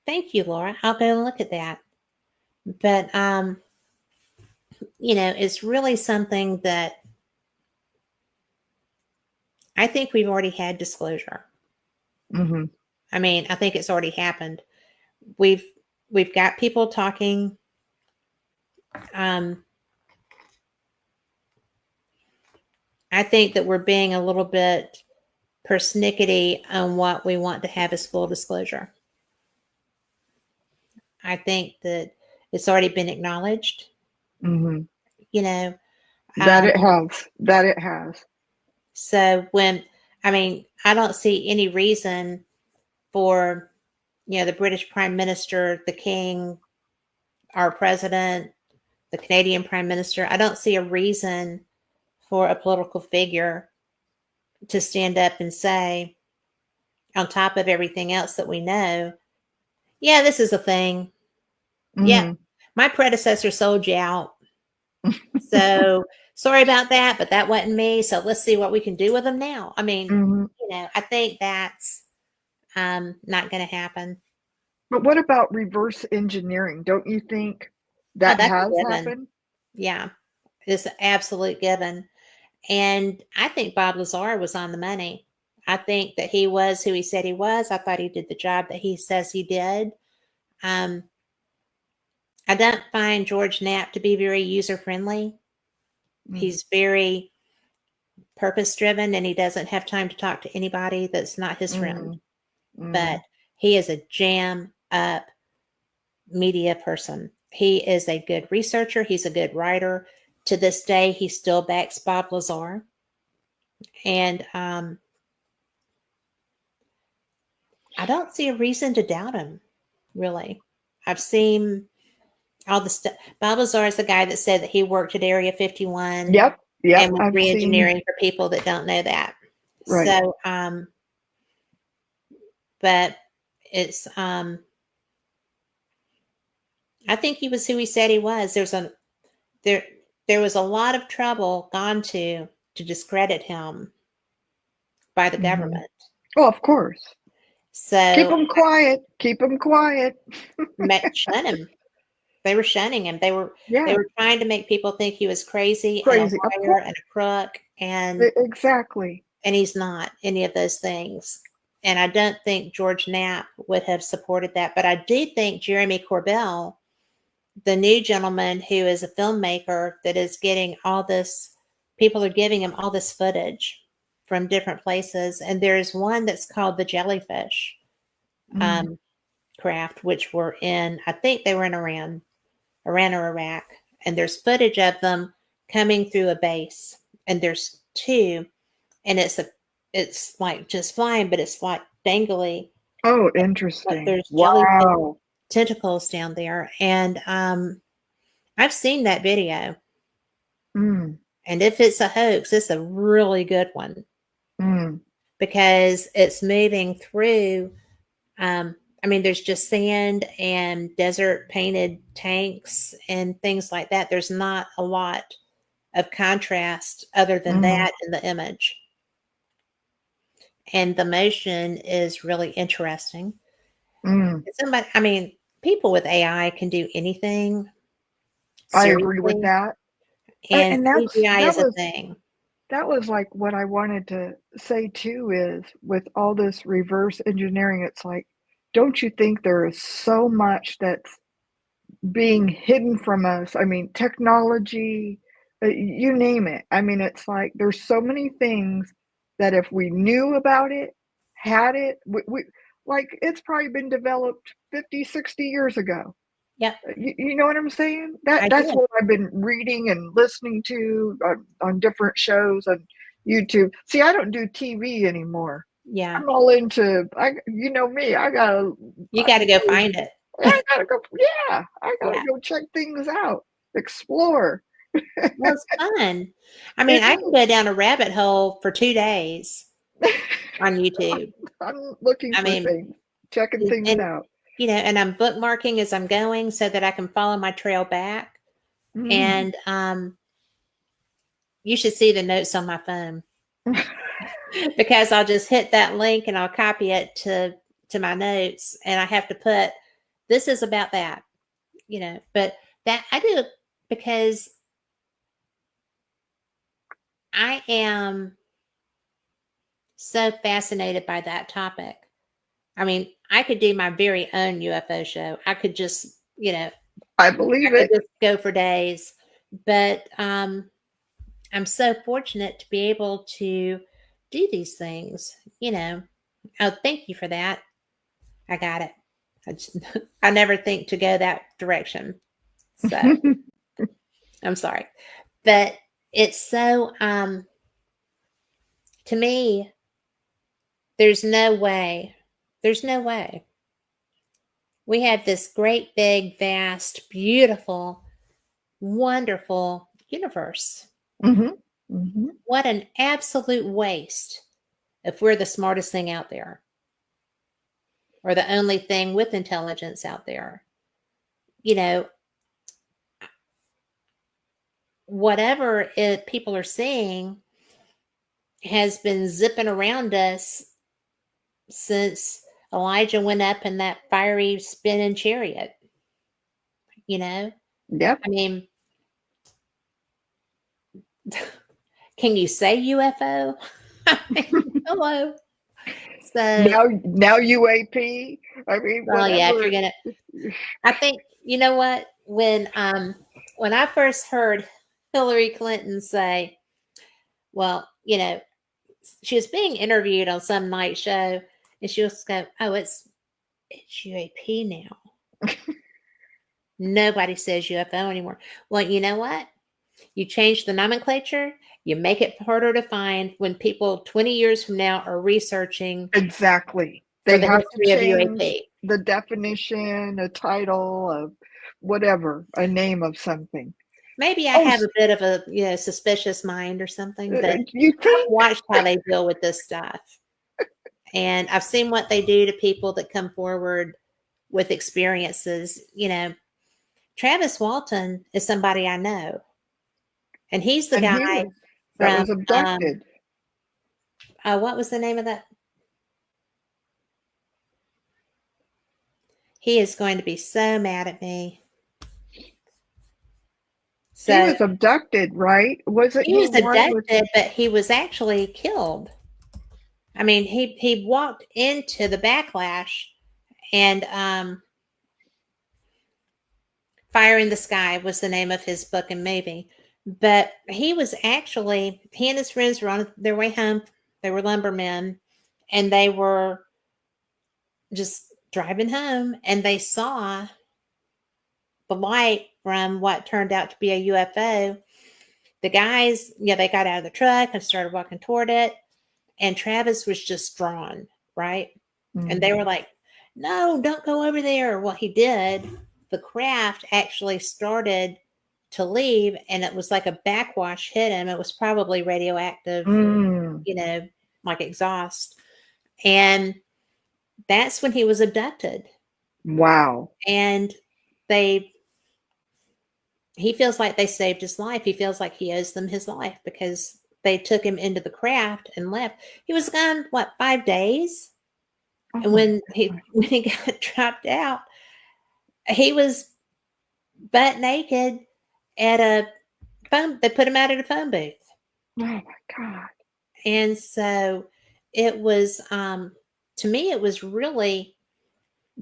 Thank you, Laura. I'll go and look at that. But it's really something that I think we've already had disclosure. Mm-hmm. I mean, I think it's already happened. We've got people talking. I think that we're being a little bit persnickety on what we want to have as full disclosure. I think that it's already been acknowledged. Mm-hmm. Um, That it has. So I don't see any reason for, the British Prime Minister, the King, our President, the Canadian Prime Minister, I don't see a reason for a political figure to stand up and say, on top of everything else that we know, yeah, this is a thing. Yeah, Mm-hmm. my predecessor sold you out. So sorry about that, but that wasn't me. So let's see what we can do with them now. I mean, Mm-hmm. I think that's not going to happen. But what about reverse engineering? Don't you think Oh, that that's a has given. happened? Yeah, it's an absolute given. And I think Bob Lazar was on the money. I think that he was who he said he was. I thought he did the job that he says he did. Um, I don't find George Knapp to be very user friendly. Mm. He's very purpose driven, and he doesn't have time to talk to anybody that's not his friend. Mm. Mm. But he is a jam up media person. He is a good researcher. He's a good writer. To this day, he still backs Bob Lazar. And I don't see a reason to doubt him, really. I've seen all the stuff. Bob Lazar is the guy that said that he worked at Area 51 Yep. and was I've seen. re-engineering for people that don't know that. Right. So, but it's, I think he was who he said he was. There was a lot of trouble gone to discredit him by the Mm-hmm. government. Oh, of course. So Keep them quiet. Keep them quiet. shun him. They were shunning him. They were trying to make people think he was crazy and a Crazy. Of liar course. and a crook, and Exactly. and he's not any of those things. And I don't think George Knapp would have supported that, but I do think Jeremy Corbell, the new gentleman who is a filmmaker that is getting all this, people are giving him all this footage from different places, and there's one that's called The Jellyfish Craft, which were in, I think they were in Iran or Iraq, and there's footage of them coming through a base, and there's two, and it's like just flying, but it's like dangly. Oh, interesting. Like there's jellyfish tentacles down there, and I've seen that video. Mm. And if it's a hoax, it's a really good one because it's moving through. There's just sand and desert painted tanks and things like that. There's not a lot of contrast other than that in the image. And the motion is really interesting. People with AI can do anything. I agree with that. And CGI is a thing. That was like what I wanted to say too, is with all this reverse engineering, it's like, don't you think there is so much that's being hidden from us? I mean, technology, you name it. I mean, it's like there's so many things that if we knew about it, had it, we like it's probably been developed 50, 60 years ago. Yeah. You know what I'm saying? That's what I've been reading and listening to on different shows on YouTube. See, I don't do TV anymore. Yeah. I'm all into, you know me, You got to go find it. I gotta go, yeah, I gotta Yeah. go check things out, explore. Well, it's fun. I mean, It I can is. go down a rabbit hole for 2 days on YouTube. I'm looking I for mean, things, checking things and out. and I'm bookmarking as I'm going so that I can follow my trail back. Mm. And you should see the notes on my phone because I'll just hit that link and I'll copy it to my notes, and I have to put this is about that, But that I do because I am so fascinated by that topic. I mean, I could do my very own UFO show. I could just, I I believe could it. just go for days. But I'm so fortunate to be able to do these things, Oh, thank you for that. I got it. I never think to go that direction. So I'm sorry. But it's so to me, there's no way. There's no way. We have this great, big, vast, beautiful, wonderful universe. Hmm. Hmm. What an absolute waste if we're the smartest thing out there or the only thing with intelligence out there. You know, whatever people are seeing has been zipping around us since Elijah went up in that fiery spinning chariot. You know, Yep. I mean, can you say UFO? Hello. So, Now UAP. I mean, well, yeah, if you're whatever. gonna, I think you know what when I first heard Hillary Clinton say, well, she was being interviewed on some night show, and she was go, "Oh, it's UAP now. Nobody says UFO anymore." Well, you know what? You change the nomenclature, you make it harder to find when people 20 years from now are researching Exactly. for They the have to history of change UAP. the definition, a title of whatever, a name of something. Maybe I Oh, have a bit of a suspicious mind or something, but you I've think? watched how they deal with this stuff. And I've seen what they do to people that come forward with experiences. Travis Walton is somebody I know, and he's the And he guy was that from was abducted. what was the name of that? He is going to be so mad at me. He So was abducted, right? Wasn't he he was one with abducted, but he was actually killed. I mean, he walked into the backlash and Fire in the Sky was the name of his book and movie. But he and his friends were on their way home. They were lumbermen, and they were just driving home, and they saw the light from what turned out to be a UFO. The guys, they got out of the truck and started walking toward it, and Travis was just drawn, right? And they were like, "No, don't go over there." Well, he did. The craft actually started to leave, and it was like a backwash hit him. It was probably radioactive, Mm. you know, like exhaust. And that's when he was abducted. Wow. And he feels like they saved his life. He feels like he owes them his life because they took him into the craft and left. He was gone, what, 5 days? Oh And my when he God. when he got dropped out, he was butt naked at a phone. They put him out at a phone booth. Oh my God. And so it was to me it was really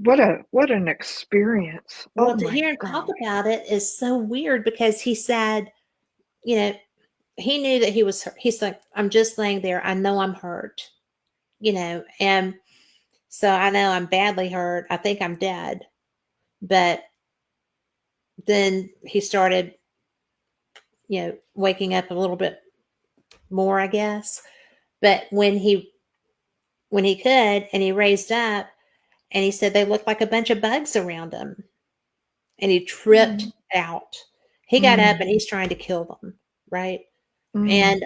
What an experience. Oh well to my hear him talk gosh. about it is so weird because he said, you know, he knew that he was hurt. He's like, I'm just laying there. I know I'm hurt, and so I know I'm badly hurt. I think I'm dead. But then he started, waking up a little bit more, I guess. But when he when he could, and he raised up, and he said they looked like a bunch of bugs around him, and he tripped out. He got up and he's trying to kill them, right? And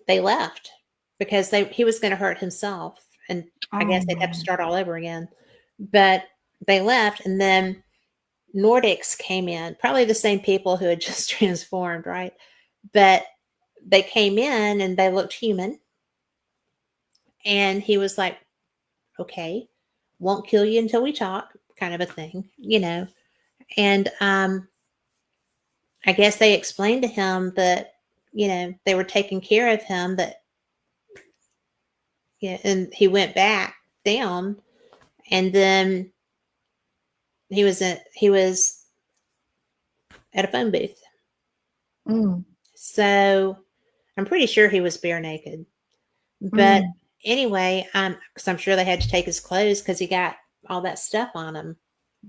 they left because he was going to hurt himself, and I guess they'd have to start all over again. But they left, and then Nordics came in, probably the same people who had just transformed, right? But they came in and they looked human. And he was like, okay, won't kill you until we talk, kind of a thing, And I guess they explained to him that, they were taking care of him, that, and he went back down, and then he was at a phone booth. So I'm pretty sure he was bare naked. But anyway, because I'm sure they had to take his clothes because he got all that stuff on him.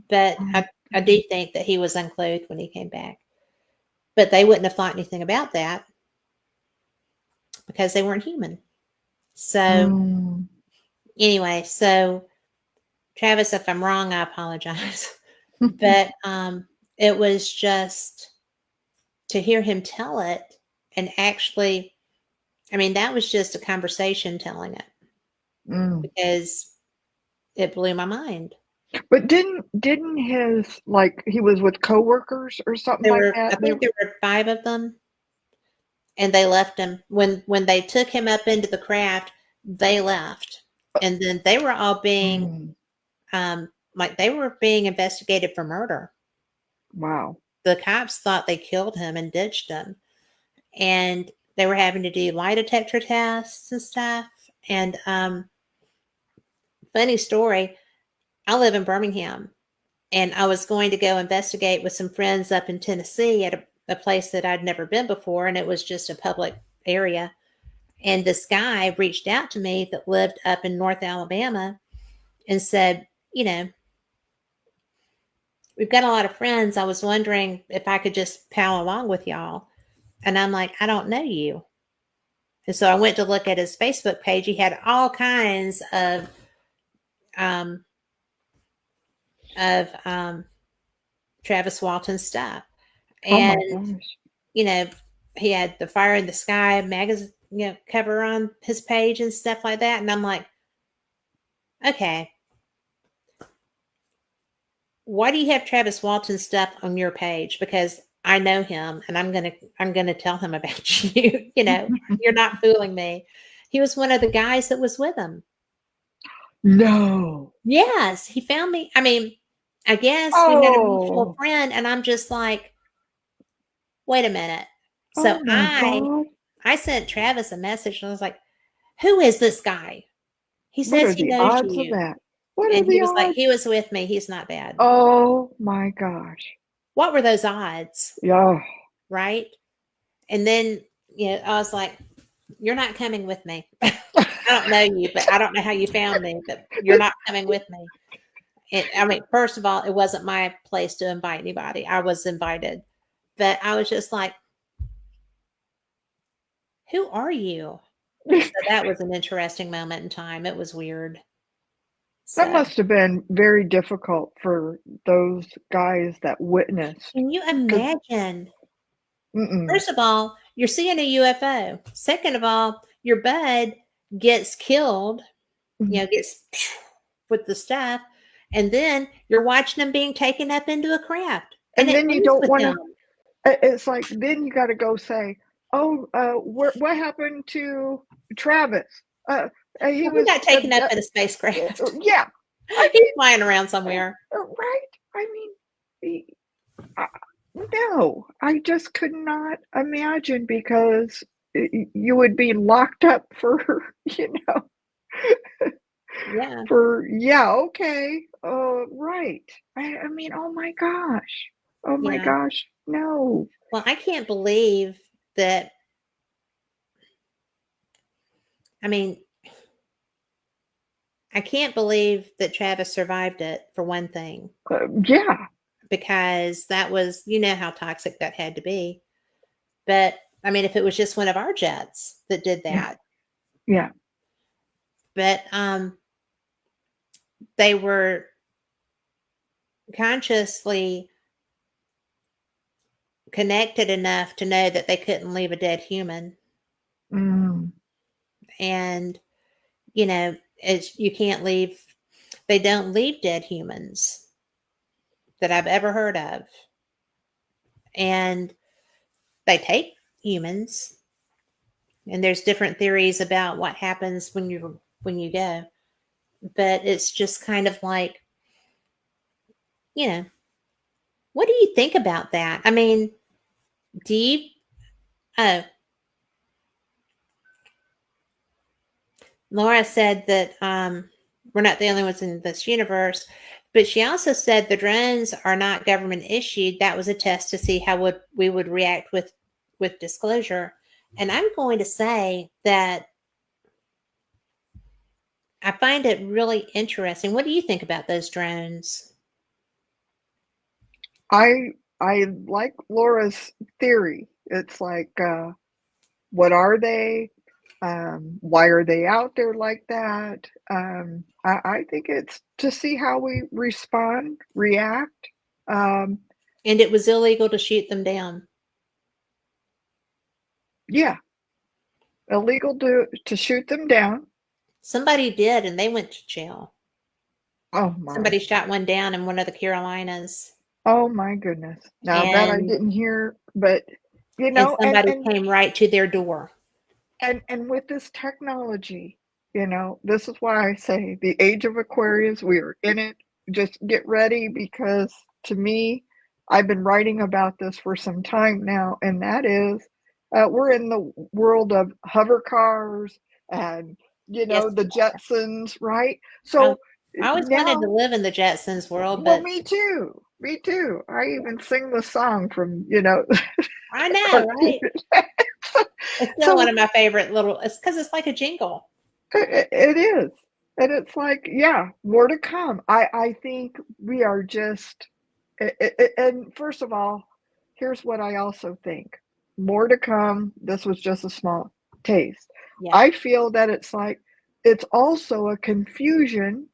But I do think that he was unclothed when he came back. But they wouldn't have thought anything about that because they weren't human. So anyway, so Travis, if I'm wrong, I apologize. But it was just to hear him tell it, and actually, I mean, that was just a conversation telling it because it blew my mind. But didn't his, like, he was with coworkers or something like that? I think there were 5 of them, and they left him when they took him up into the craft. They left, and then they were all being like they were being investigated for murder. Wow. The cops thought they killed him and ditched him, and they were having to do lie detector tests and stuff. And funny story, I live in Birmingham, and I was going to go investigate with some friends up in Tennessee at a place that I'd never been before, and it was just a public area. And this guy reached out to me that lived up in North Alabama and said, we've got a lot of friends. I was wondering if I could just pal along with y'all. And I'm like, I don't know you. And so I went to look at his Facebook page. He had all kinds of Travis Walton stuff. And, he had the Fire in the Sky magazine, cover on his page and stuff like that. And I'm like, okay, why do you have Travis Walton stuff on your page? Because I know him, and I'm gonna tell him about you. You're not fooling me. He was one of the guys that was with him. No. Yes, he found me. I mean, I guess we met a mutual friend, and I'm just like, wait a minute. So I sent Travis a message, and I was like, who is this guy? He says he knows you. Of that? What and are he the was odds? like, he was with me. He's not bad. Oh my gosh. What were those odds? Yeah. Right. And then, I was like, you're not coming with me. I don't know you, but I don't know how you found me, but you're not coming with me. I mean, first of all, it wasn't my place to invite anybody. I was invited, but I was just like, who are you? So that was an interesting moment in time. It was weird. That must have been very difficult for those guys that witnessed. Can you imagine? First of all, you're seeing a UFO. Second of all, your bud gets killed, gets with the stuff, and then you're watching them being taken up into a craft. And then you don't want to. It's like, then you got to go say, "Oh, what happened to Travis? He got taken up in a spacecraft. Yeah, he's flying around somewhere, right? I mean, no, I just could not imagine, because you would be locked up for, yeah, okay, right. I mean, oh my gosh, no. Well, I can't believe that. I mean, I can't believe that Travis survived it, for one thing. Yeah. Because that was, how toxic that had to be. But I mean, if it was just one of our jets that did that. Yeah. but they were consciously connected enough to know that they couldn't leave a dead human. Mm. And, you can't leave, they don't leave dead humans that I've ever heard of. And they take humans. And there's different theories about what happens when you go. But it's just kind of like, what do you think about that? I mean, do you oh, Laura said that we're not the only ones in this universe, but she also said the drones are not government issued. That was a test to see how we would react with disclosure. And I'm going to say that I find it really interesting. What do you think about those drones? I like Laura's theory. It's like, what are they? Why are they out there like that? I think it's to see how we respond, react. Um, And it was illegal to shoot them down. yeah, illegal to shoot them down. Somebody did, and they went to jail. Oh my. Somebody shot one down in one of the Carolinas. Oh my goodness. Now that I And didn't hear, but somebody came right to their door. And with this technology, this is why I say the age of Aquarius, we are in it. Just get ready, because to me, I've been writing about this for some time now, and that is, we're in the world of hover cars and, Yes, the Jetsons, right? I So always wanted to now, live in the Jetsons world, well, but me too. Me too. I even sing the song from, I know, cartoon. right? It's still one So of my favorite little. It's because it's like a jingle. it is. And it's like, yeah, more to come. I think we are just, and first of all, here's what I also think, more to come. This was just a small taste. Yeah. I feel that it's like, it's also a confusion,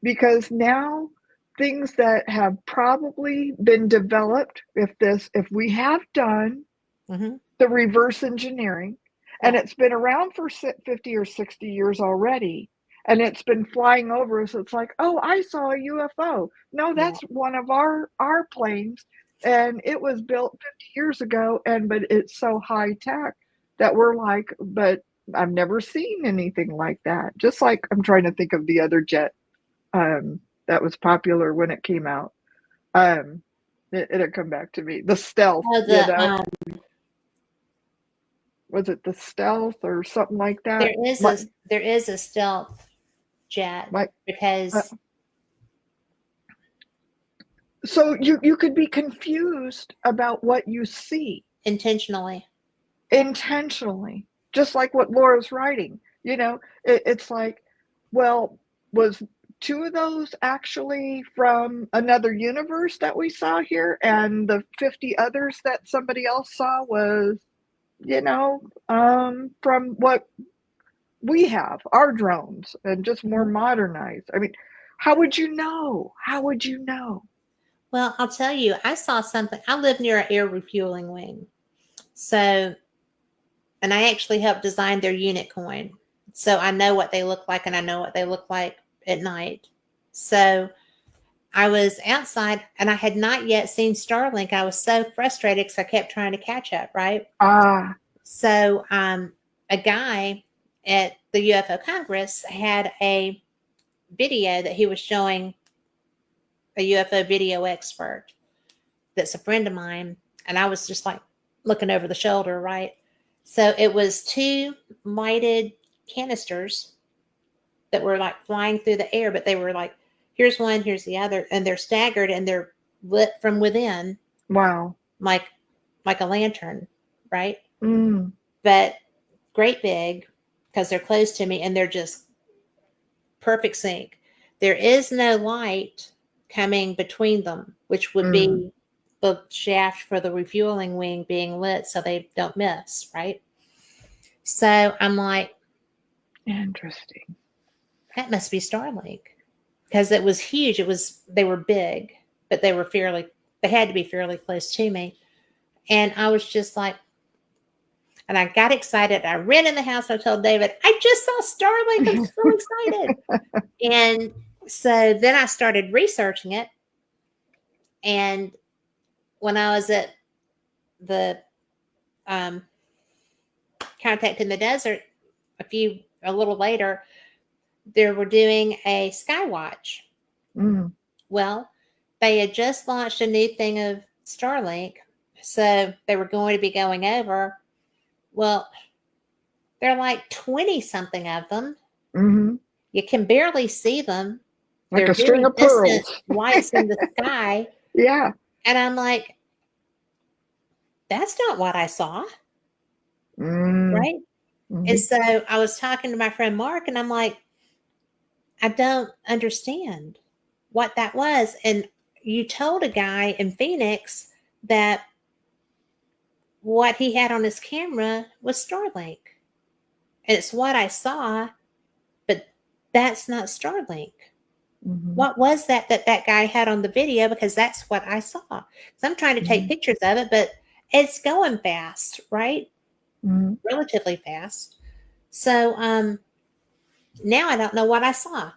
because now things that have probably been developed, if we have done Mm-hmm. the reverse engineering, and Yeah. it's been around for 50 or 60 years already, and it's been flying over us. It's like, oh, I saw a UFO. No, Yeah. that's one of our planes, and it was built 50 years ago, and but it's so high tech that we're like, but I've never seen anything like that. Just like, I'm trying to think of the other jet that was popular when it came out. It'll come back to me. The Stealth, Oh, was it the Stealth or something like that? there is a stealth jet My, uh, because so you could be confused about what you see intentionally. intentionally, just like what Laura's writing. It's like, well, was two of those actually from another universe that we saw here, and the 50 others that somebody else saw was, from what we have, our drones, and just more Mhm. modernized. I mean, how would you know? How would you know? Well, I'll tell you, I saw something. I live near an air refueling wing. So, and I actually helped design their unit coin. So I know what they look like and I know what they look like at night. So I was outside and I had not yet seen Starlink. I was so frustrated because I kept trying to catch up, right? Ah, So a guy at the UFO Congress had a video that he was showing, a UFO video expert that's a friend of mine. And I was just like looking over the shoulder, right? So it was two lighted canisters that were like flying through the air, but they were like, here's one, here's the other, and they're staggered and they're lit from within, wow. like a lantern, right? Mm, But great big because they're close to me and they're just perfect sync. There is no light coming between them, which would mm, be the shaft for the refueling wing being lit so they don't miss, right? So I'm like, interesting. that must be Starlink, because it was huge. They were big, but they had to be fairly close to me. And I was just like, and I got excited. I ran in the house. I told David, I just saw Starlink. I'm so excited. And so then I started researching it. And when I was at the Contact in the Desert, a little later, they were doing a Skywatch. Mm. Well, they had just launched a new thing of Starlink. So they were going to be going over. Well, there are like 20 something of them. Mm-hmm. You can barely see them. Like They're a string very of distant pearls. lights in the sky. Yeah. And I'm like, that's not what I saw. Right. Mm-hmm. And so I was talking to my friend Mark, and I'm like, I don't understand what that was. And you told a guy in Phoenix that what he had on his camera was Starlink. And it's what I saw, but that's not Starlink. Mm-hmm. What was that guy had on the video? Because that's what I saw. So I'm trying to take pictures of it, but it's going fast, right? Mm-hmm. Relatively fast. So now I don't know what I saw.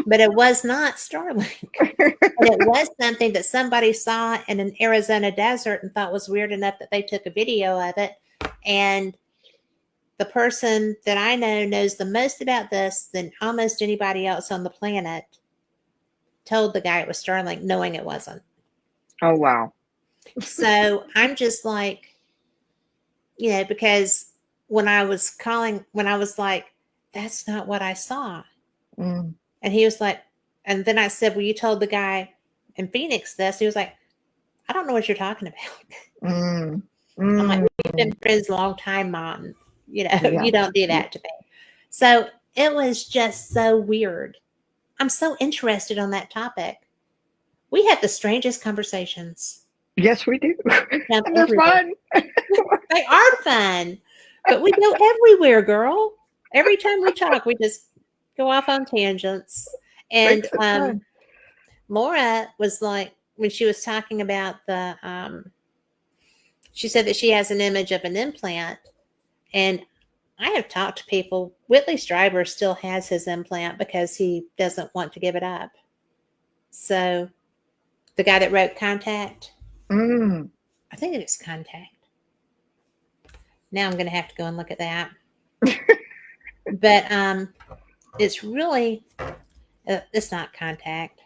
But it was not Starlink. And it was something that somebody saw in an Arizona desert and thought was weird enough that they took a video of it. And the person that I know knows the most about this than almost anybody else on the planet told the guy it was Starlink, knowing it wasn't. Oh, wow. So I'm just like, because when I was like, that's not what I saw. Mm. And he was like, and then I said, well, you told the guy in Phoenix this. He was like, I don't know what you're talking about. Mm. I'm like, Mm. we've been friends a long time, Mom. Yeah. You don't do that to me. So it was just so weird. I'm so interested on that topic. We have the strangest conversations. Yes, we do. And they're Everywhere. fun. They are fun, but we go everywhere, girl. Every time we talk, we just go off on tangents. And Makes it fun. Laura was like, when she was talking about she said that she has an image of an implant. And I have talked to people. Whitley Strieber still has his implant because he doesn't want to give it up. So the guy that wrote Contact, Mm. I think it is Contact. Now I'm going to have to go and look at that. But it's really, it's not Contact.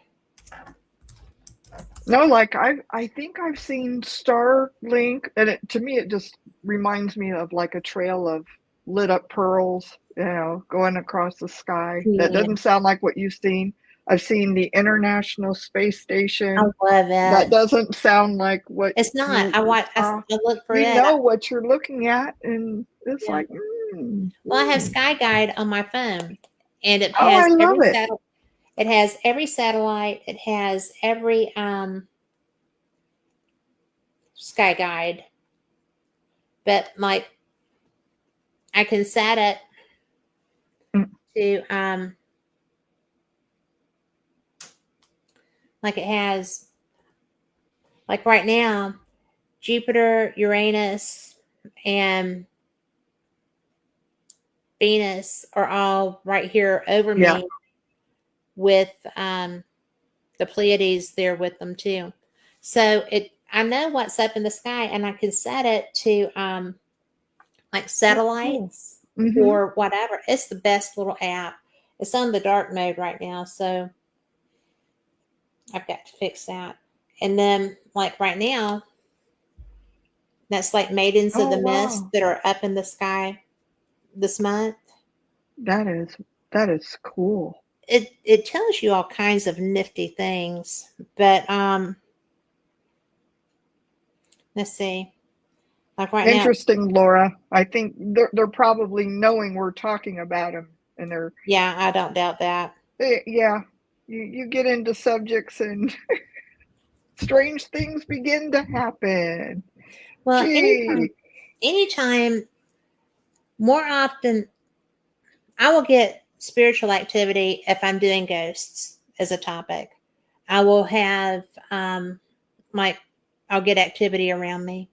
No, like I think I've seen Starlink, and to me it just reminds me of like a trail of lit up pearls, going across the sky. That Yeah. doesn't sound like what you've seen. I've seen the International Space Station. I love That it. doesn't sound like what It's not. I look for you it. know what you're looking at, and it's Yeah. like, Well, I have Sky Guide on my phone, and it oh, has I love every it. satellite. It has every satellite. It has every Sky Guide. But like, I can set it to like it has, like right now, Jupiter, Uranus, and Venus are all right here over Yeah. me, with the Pleiades there with them too. So I know what's up in the sky, and I can set it to like satellites Mm-hmm. or whatever. It's the best little app. It's on the dark mode right now, so I've got to fix that. And then like right now, that's like Maidens of the Mist Wow. that are up in the sky this month. That is cool. It tells you all kinds of nifty things, but let's see. Like right now, Interesting, Laura. I think they're probably knowing we're talking about them, and they're yeah, I don't doubt that. yeah. You get into subjects and strange things begin to happen. Well, Gee. anytime, more often, I will get spiritual activity if I'm doing ghosts as a topic. I will have like I'll get activity around me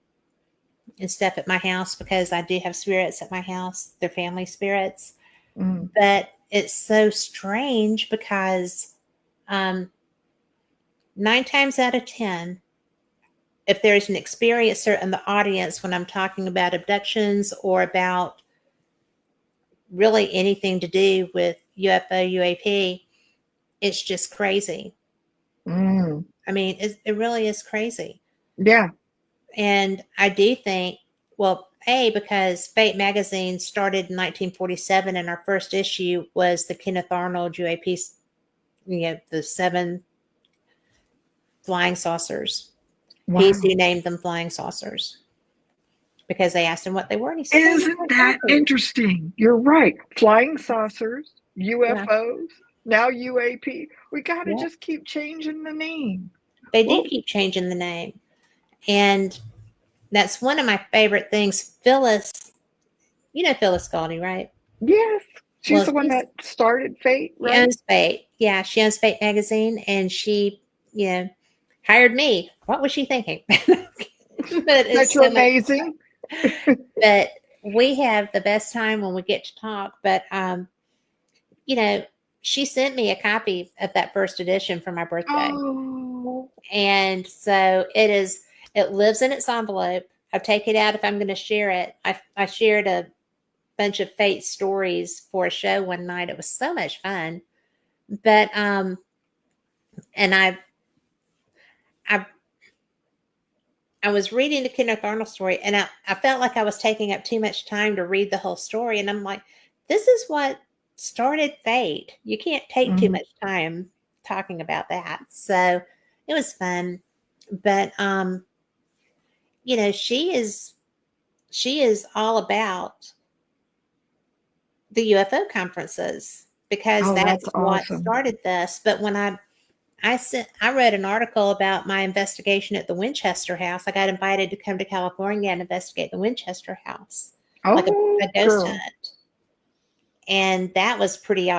and stuff at my house because I do have spirits at my house. They're family spirits. Mm. But it's so strange because 9 times out of 10, if there's an experiencer in the audience when I'm talking about abductions or about really anything to do with UFO, UAP, it's just crazy. Mm. I mean, it really is crazy. Yeah. And I do think, well, because Fate magazine started in 1947 and our first issue was the Kenneth Arnold UAP, the 7 flying saucers. Wow. He's who named them flying saucers because they asked him what they were. And he said, Isn't that interesting? You're right. Flying saucers, UFOs, now UAP. We got to just keep changing the name. They do keep changing the name. And that's one of my favorite things. Phyllis, you know Phyllis Galdi, right? Yes. She's the one that started Fate, right? She owns Fate. Yeah, she owns Fate magazine, and she, hired me. What was she thinking? That's amazing. But we have the best time when we get to talk. But she sent me a copy of that first edition for my birthday. Oh. And so it lives in its envelope. I'll take it out if I'm going to share it. I shared a bunch of Fate stories for a show one night. It was so much fun. But and I was reading the Kenneth Arnold story, and I felt like I was taking up too much time to read the whole story. And I'm like, this is what started Fate. You can't take too much time talking about that. So it was fun. But she is all about the UFO conferences because that's what started this. But when I read an article about my investigation at the Winchester House. I got invited to come to California and investigate the Winchester House, like a ghost hunt, and that was pretty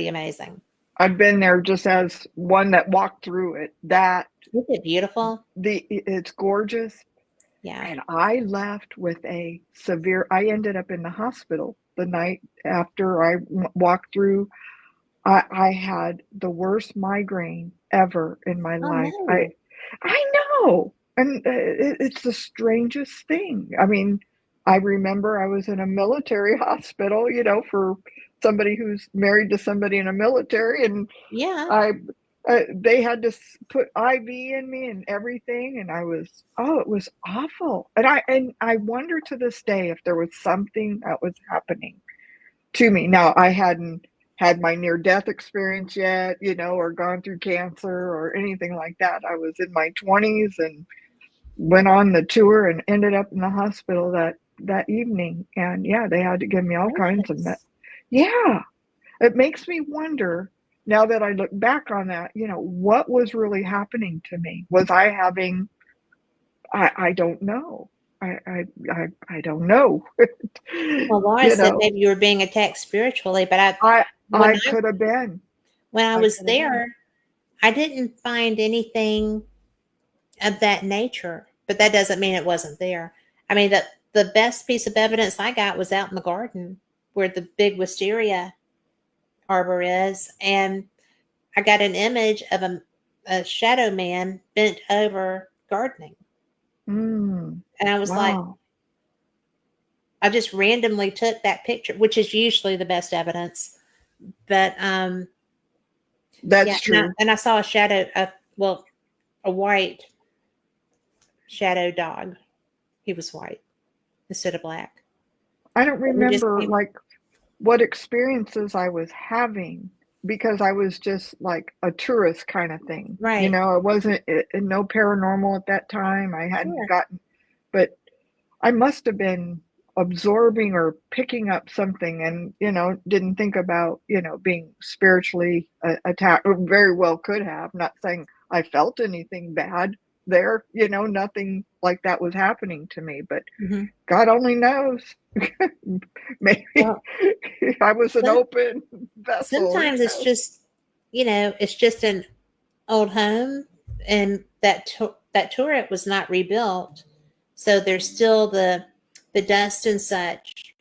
amazing. I've been there just as one that walked through it. Isn't it beautiful? It's gorgeous. Yeah. And I left with I ended up in the hospital the night after I walked through. I had the worst migraine ever in my life. No. I know. And it's the strangest thing. I mean, I remember I was in a military hospital, for somebody who's married to somebody in a military. And they had to put IV in me and everything. And it was awful. And I wonder to this day if there was something that was happening to me. Now, I hadn't had my near-death experience yet, or gone through cancer or anything like that. I was in my 20s and went on the tour and ended up in the hospital that evening. And they had to give me all kinds of it makes me wonder, now that I look back on that, what was really happening to me? Was I having, I don't know. I don't know. Well, Laura said maybe you were being attacked spiritually, but I could have been. When I was there, I didn't find anything of that nature, but that doesn't mean it wasn't there. I mean, the best piece of evidence I got was out in the garden where the big wisteria arbor is, and I got an image of a shadow man bent over gardening. And I was like, I just randomly took that picture, which is usually the best evidence. But that's true. And I saw a shadow, a white shadow dog. He was white instead of black. I don't remember what experiences I was having because I was just like a tourist kind of thing. Right. It wasn't no paranormal at that time. I hadn't gotten, but I must have been absorbing or picking up something and, didn't think about, being spiritually attacked. Very well could have. Not saying I felt anything bad there, nothing like that was happening to me, but God only knows. Maybe I wasn't open. vessel. sometimes it's just, it's just an old home, and that turret was not rebuilt, so there's still the dust and such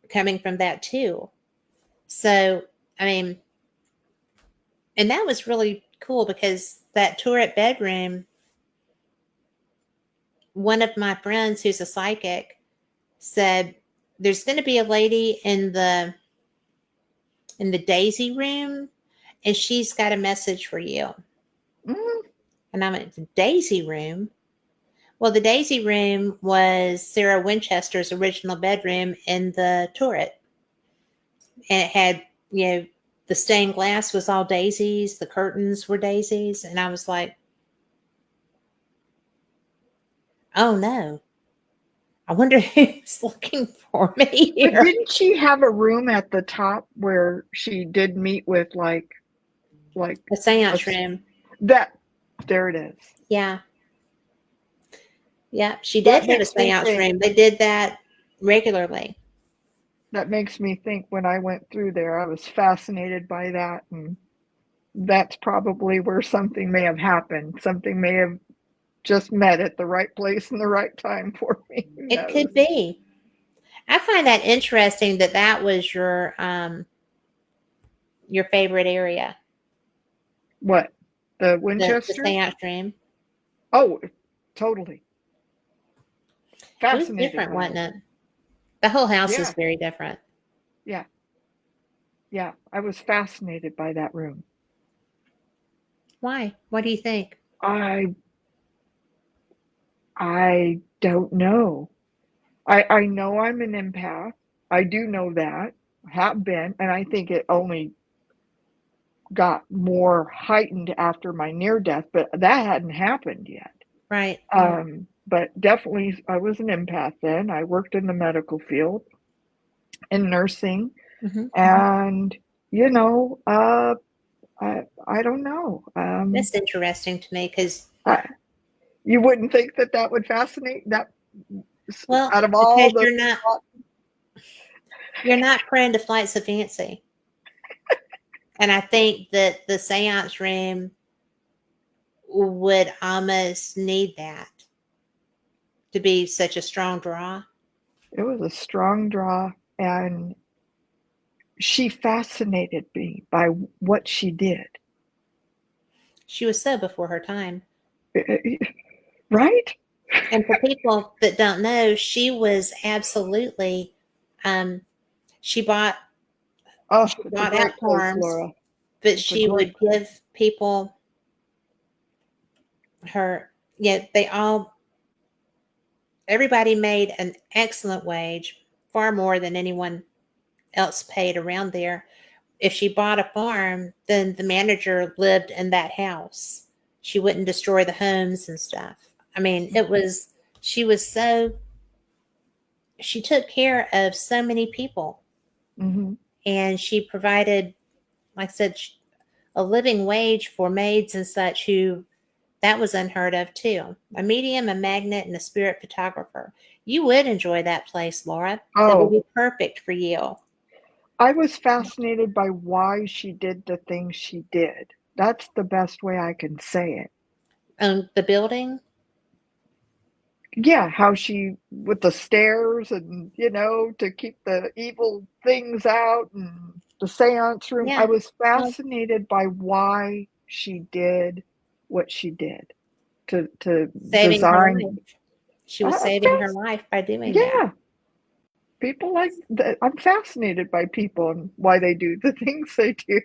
coming from that too. So, I mean, and that was really cool because that turret bedroom, one of my friends who's a psychic said there's going to be a lady in the Daisy room, and she's got a message for you. Mm, And I'm at the Daisy room. Well, the Daisy room was Sarah Winchester's original bedroom in the turret. And it had, the stained glass was all daisies, the curtains were daisies. And I was like, oh no, I wonder who's looking for me but here. didn't she have a room at the top where she did meet with like The seance a- room. that? There it is. Yeah. Yeah. She did That have a makes me seance think. room. They did that regularly. That makes me think when I went through there, I was fascinated by that, and that's probably where something may have happened. Something may have just met at the right place and the right time for me. Who It knows? could be. I find that interesting that that was your favorite area, What? The the Winchester? seance room. Oh, totally. It was Fascinated different, by wasn't it. it? The whole house is Yeah, very different. yeah, yeah. I was fascinated by that room. Why? What do you think? I I don't know. I know I'm an empath. I do know that. Have been, and I think it only got more heightened after my near death, but that hadn't happened yet. Right. But definitely, I was an empath then. I worked in the medical field in nursing, Mm-hmm. and you know, I don't know. That's interesting to me because, I, you wouldn't think that that would fascinate that well, out of all because the. you're not prone to flights of fancy, and I think that the seance room would almost need that to be such a strong draw. It was a strong draw, and she fascinated me by what she did. She was so before her time. Right? And for people that don't know, she was absolutely, um, she bought Oh, she it's a bought out great place, farms, Laura. but It's a she would great place. give people her. Yeah, everybody made an excellent wage, far more than anyone else paid around there. If she bought a farm, then the manager lived in that house. She wouldn't destroy the homes and stuff. I mean, she was so, she took care of so many people, Hmm. and she provided, like I said, a living wage for maids and such who, that was unheard of too. A medium, a magnet, and a spirit photographer. You would enjoy that place, Laura. That would Oh, be perfect for you. I was fascinated by why she did the things she did. That's the best way I can say it. The building, Yeah, how she, with the stairs and, to keep the evil things out and the seance room. I yeah, was well, fascinated by why she did what she did to saving her design. life. She was saving her life by doing that. Yeah, people like that. I'm fascinated by people and why they do the things they do.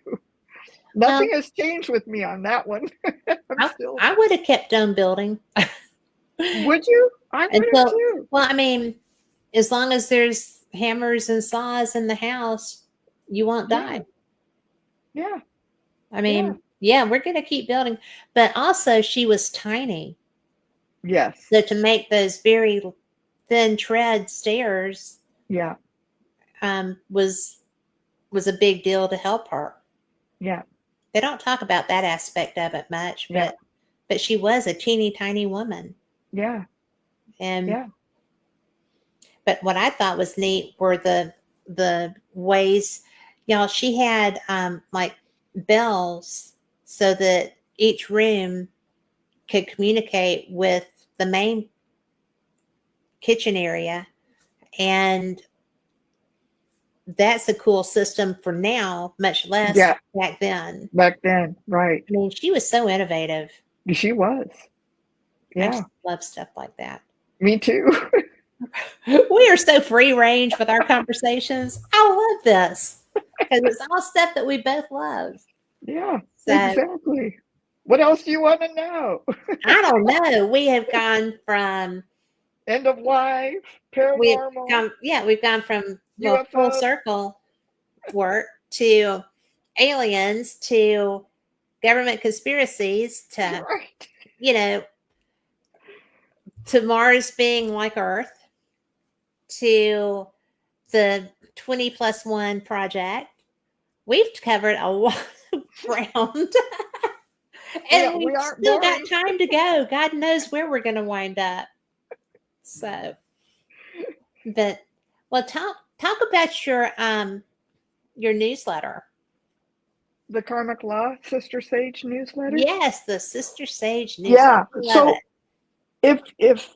Nothing Well, has changed with me on that one. I'm I, still. I would have kept on building Would you? I would have until, too. well, I mean, as long as there's hammers and saws in the house, you won't Yeah, die. yeah, I yeah. mean, yeah, we're going to keep building. But also, she was tiny. Yes, So to make those very thin tread stairs yeah, was a big deal to help her. yeah, They don't talk about that aspect of it much, yeah, but she was a teeny tiny woman. yeah, And yeah. but what I thought was neat were the ways. Y'all, she had like bells so that each room could communicate with the main kitchen area. And that's a cool system for now, much less Yeah, back then. back then, right. I mean, she was so innovative. She was. I Yeah, just love stuff like that. me too. We are so free range with our conversations. I love this because it's all stuff that we both love. Yeah, So exactly. What else do you want to know? I don't know. We have gone from End of life, we've paranormal, we've gone from full UFO. circle work to aliens to government conspiracies to Right. you know to Mars being like Earth to the 20+1 project. We've covered a lot of ground. And We we've aren't still got boring. time to go. God knows where we're going to wind up. So, but well, talk about your newsletter. The Karmic Law Sister Sage newsletter. Yes, the Sister Sage newsletter. Yeah. Love So it. if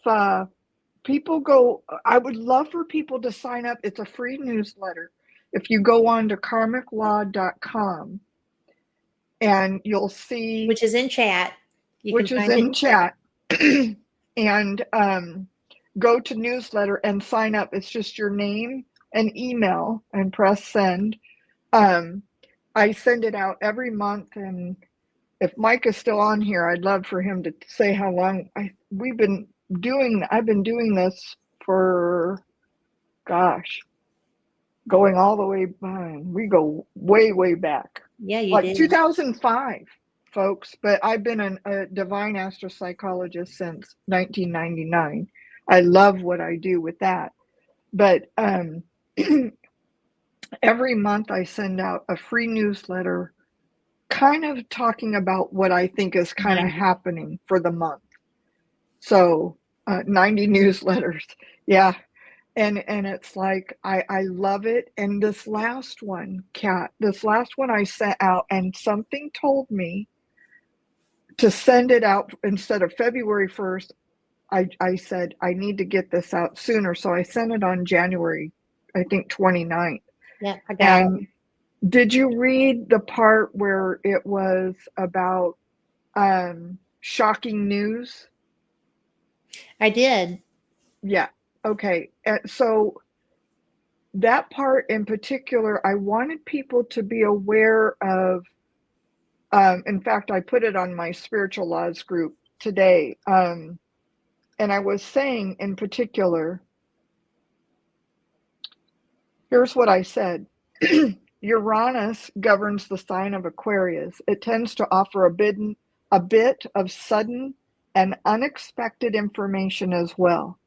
people go, I would love for people to sign up. It's a free newsletter. If you go on to karmiclaw.com and you'll see, Which is in chat. You can which is find it in in chat. chat, and go to newsletter and sign up. It's just your name and email and press send. I send it out every month, and if Mike is still on here, I'd love for him to say how long I've been doing this for, gosh, going all the way back. We go way, way back, Yeah, you like do. 2005, folks. But I've been a divine astropsychologist since 1999. I love what I do with that. But every month I send out a free newsletter kind of talking about what I think is kind of happening for the month. So 90 newsletters. Yeah. And it's like I love it. And this last one, Kat, this last one I sent out, and something told me to send it out instead of February 1st. I said I need to get this out sooner. So I sent it on January, I think 29th. Yeah, I got it. And did you read the part where it was about shocking news? I did. Yeah. Okay. So that part in particular, I wanted people to be aware of. In fact, I put it on my spiritual laws group today. And I was saying in particular, here's what I said. Uranus governs the sign of Aquarius. It tends to offer a bit of sudden and unexpected information as well.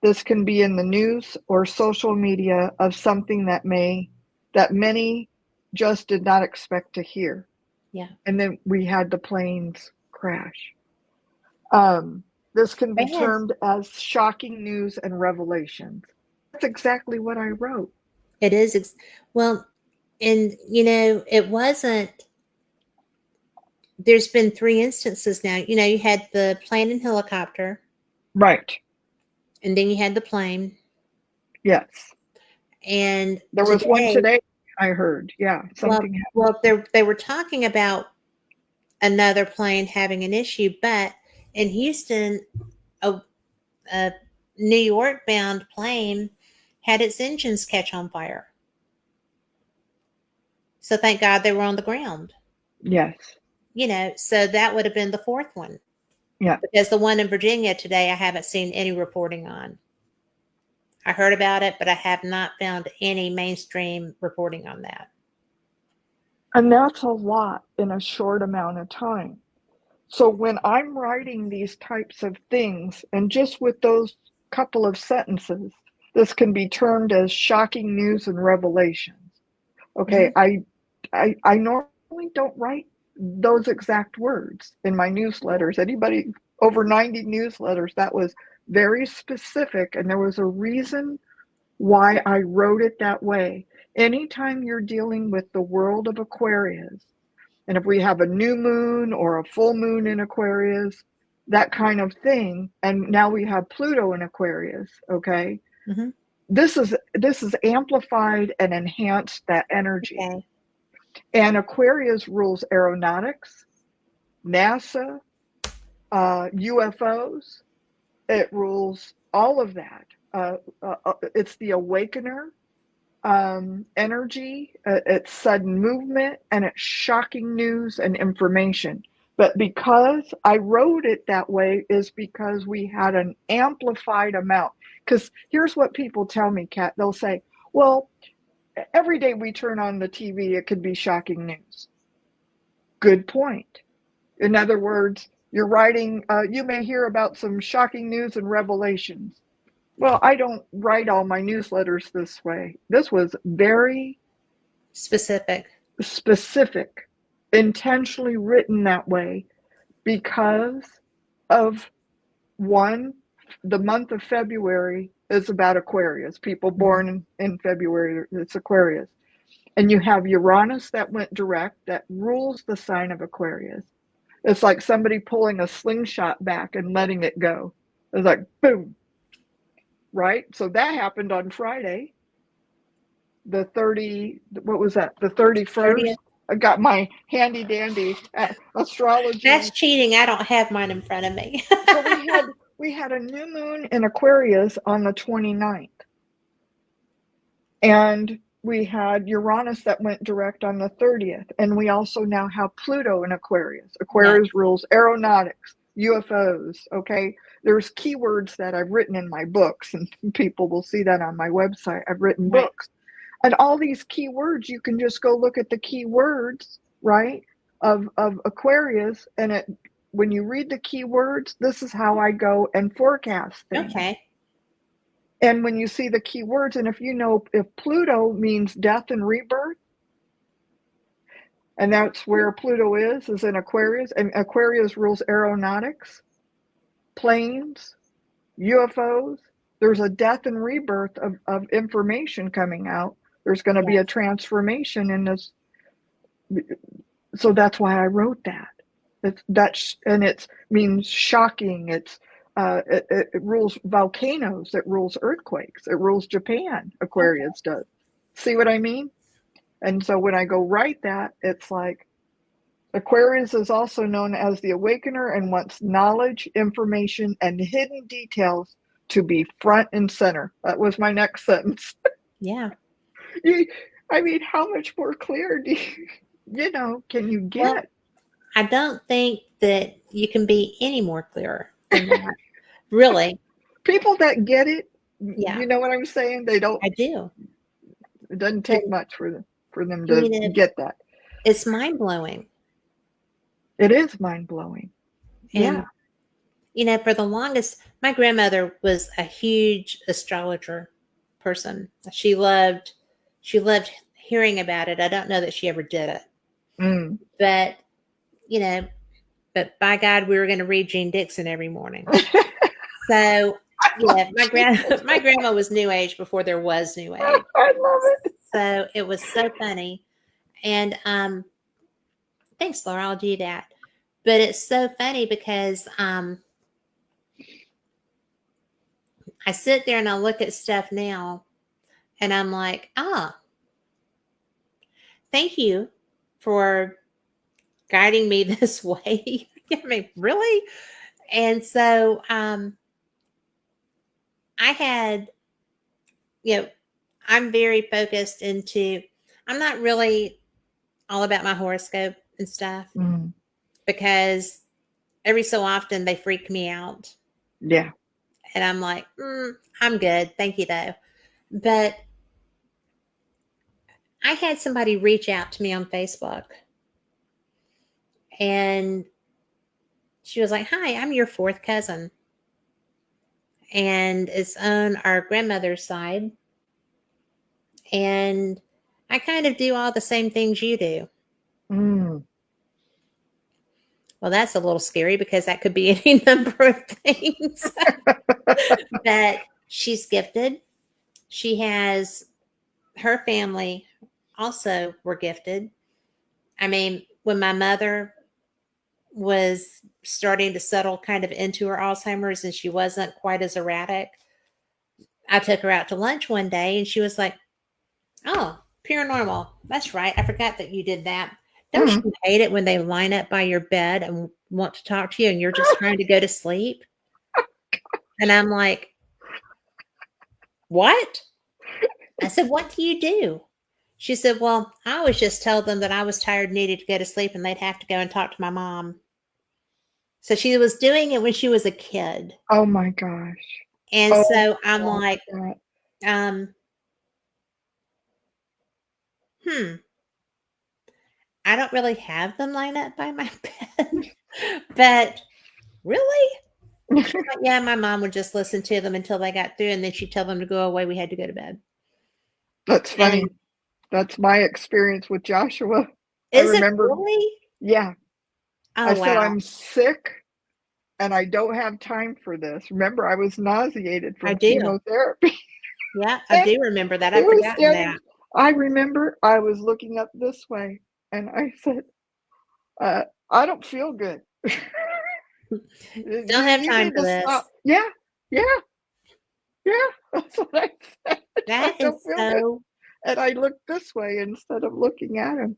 This can be in the news or social media of something that many just did not expect to hear. Yeah. And then we had the planes crash. This can be termed as shocking news and revelations. That's exactly what I wrote. It is. Well, and it wasn't. There's been 3 instances now. You had the plane and helicopter, Right. and then you had the plane. Yes. And There was one today I heard. Yeah. Something happened. Well, they were talking about another plane having an issue, but in Houston, a New York bound plane had its engines catch on fire. So thank God they were on the ground. Yes. So that would have been the 4th one. Yeah. Because the one in Virginia today, I haven't seen any reporting on. I heard about it, but I have not found any mainstream reporting on that. And that's a lot in a short amount of time. So when I'm writing these types of things, and just with those couple of sentences, this can be termed as shocking news and revelations. Okay, I normally don't write those exact words in my newsletters. Anybody over 90 newsletters, that was very specific, and there was a reason why I wrote it that way. Anytime you're dealing with the world of Aquarius, and if we have a new moon or a full moon in Aquarius, that kind of thing, and now we have Pluto in Aquarius, okay? Mm-hmm. This is amplified and enhanced that energy. Okay. And Aquarius rules aeronautics, NASA, UFOs. It rules all of that. It's the awakener energy. It's sudden movement, and it's shocking news and information. But because I wrote it that way is because we had an amplified amount. Because here's what people tell me, Kat. They'll say, well, every day we turn on the TV, it could be shocking news. Good point. In other words, you're writing, you may hear about some shocking news and revelations. Well, I don't write all my newsletters this way. This was very Specific, intentionally written that way because of one, the month of February is about Aquarius. People born in February, it's Aquarius. And you have Uranus that went direct, that rules the sign of Aquarius. It's like somebody pulling a slingshot back and letting it go. It's like, boom. Right? So that happened on Friday, the 30, what was that? The 31st. 30th. I got my handy dandy astrology. That's cheating. I don't have mine in front of me. So we had a new moon in Aquarius on the 29th. And we had Uranus that went direct on the 30th. And we also now have Pluto in Aquarius. Aquarius rules aeronautics, UFOs, okay? There's keywords that I've written in my books, and people will see that on my website. I've written books. And all these keywords, you can just go look at the keywords, right, of Aquarius. And when you read the keywords, this is how I go and forecast things. Okay. And when you see the keywords, and if Pluto means death and rebirth, and that's where Pluto is in Aquarius, and Aquarius rules aeronautics, planes, UFOs. There's a death and rebirth of information coming out. There's going to be a transformation in this. So that's why I wrote that. It means shocking. It rules volcanoes. It rules earthquakes. It rules Japan. Aquarius does. See what I mean? And so when I go write that, it's like Aquarius is also known as the awakener and wants knowledge, information, and hidden details to be front and center. That was my next sentence. Yeah. I mean, how much more clear do can you get? Well, I don't think that you can be any more clearer than that. Really. People that get it, you know what I'm saying? They don't. I do. It doesn't take much for them to get that. It's mind-blowing. It is mind-blowing. And, for the longest, my grandmother was a huge astrologer person. She loved hearing about it. I don't know that she ever did it. But, but by God, we were going to read Jean Dixon every morning. So, my grandma was New Age before there was New Age. I love it. So it was so funny. And thanks, Laura, I'll do that. But it's so funny because I sit there and I look at stuff now and I'm like, thank you for guiding me this way. I mean, really? And so I had, I'm very focused I'm not really all about my horoscope and stuff because every so often they freak me out. Yeah. And I'm like, I'm good. Thank you, though. But I had somebody reach out to me on Facebook. And she was like, hi, I'm your fourth cousin. And it's on our grandmother's side. And I kind of do all the same things you do. Well, that's a little scary because that could be any number of things. But she's gifted. she has her family also were gifted. I mean, when my mother was starting to settle kind of into her Alzheimer's and she wasn't quite as erratic, I took her out to lunch one day and she was like, "Oh, pure normal. That's right. I forgot that you did that. Don't Mm. you hate it when they line up by your bed and want to talk to you and you're just trying to go to sleep?" And I'm like, "What?" I said, "What do you do?" She said, "Well, I always just tell them that I was tired and needed to go to sleep and they'd have to go and talk to my mom." So she was doing it when she was a kid. Oh my gosh. And Oh so I'm my like, God. um, hmm, I don't really have them line up by my bed. But really? She's like, "Yeah, my mom would just listen to them until they got through, and then she'd tell them to go away. We had to go to bed." That's funny. And That's my experience with Joshua. I is it remember, really? yeah, Oh, I said, wow. "I'm sick and I don't have time for this." Remember, I was nauseated I from do. chemotherapy. Yeah, I And do remember that. he I've was forgotten standing, that. I remember I was looking up this way and I said, "I don't feel good. Don't have You time need for to this. stop." Yeah, yeah, yeah. That's what I said. I That don't is feel good. so And I looked this way instead of looking at him.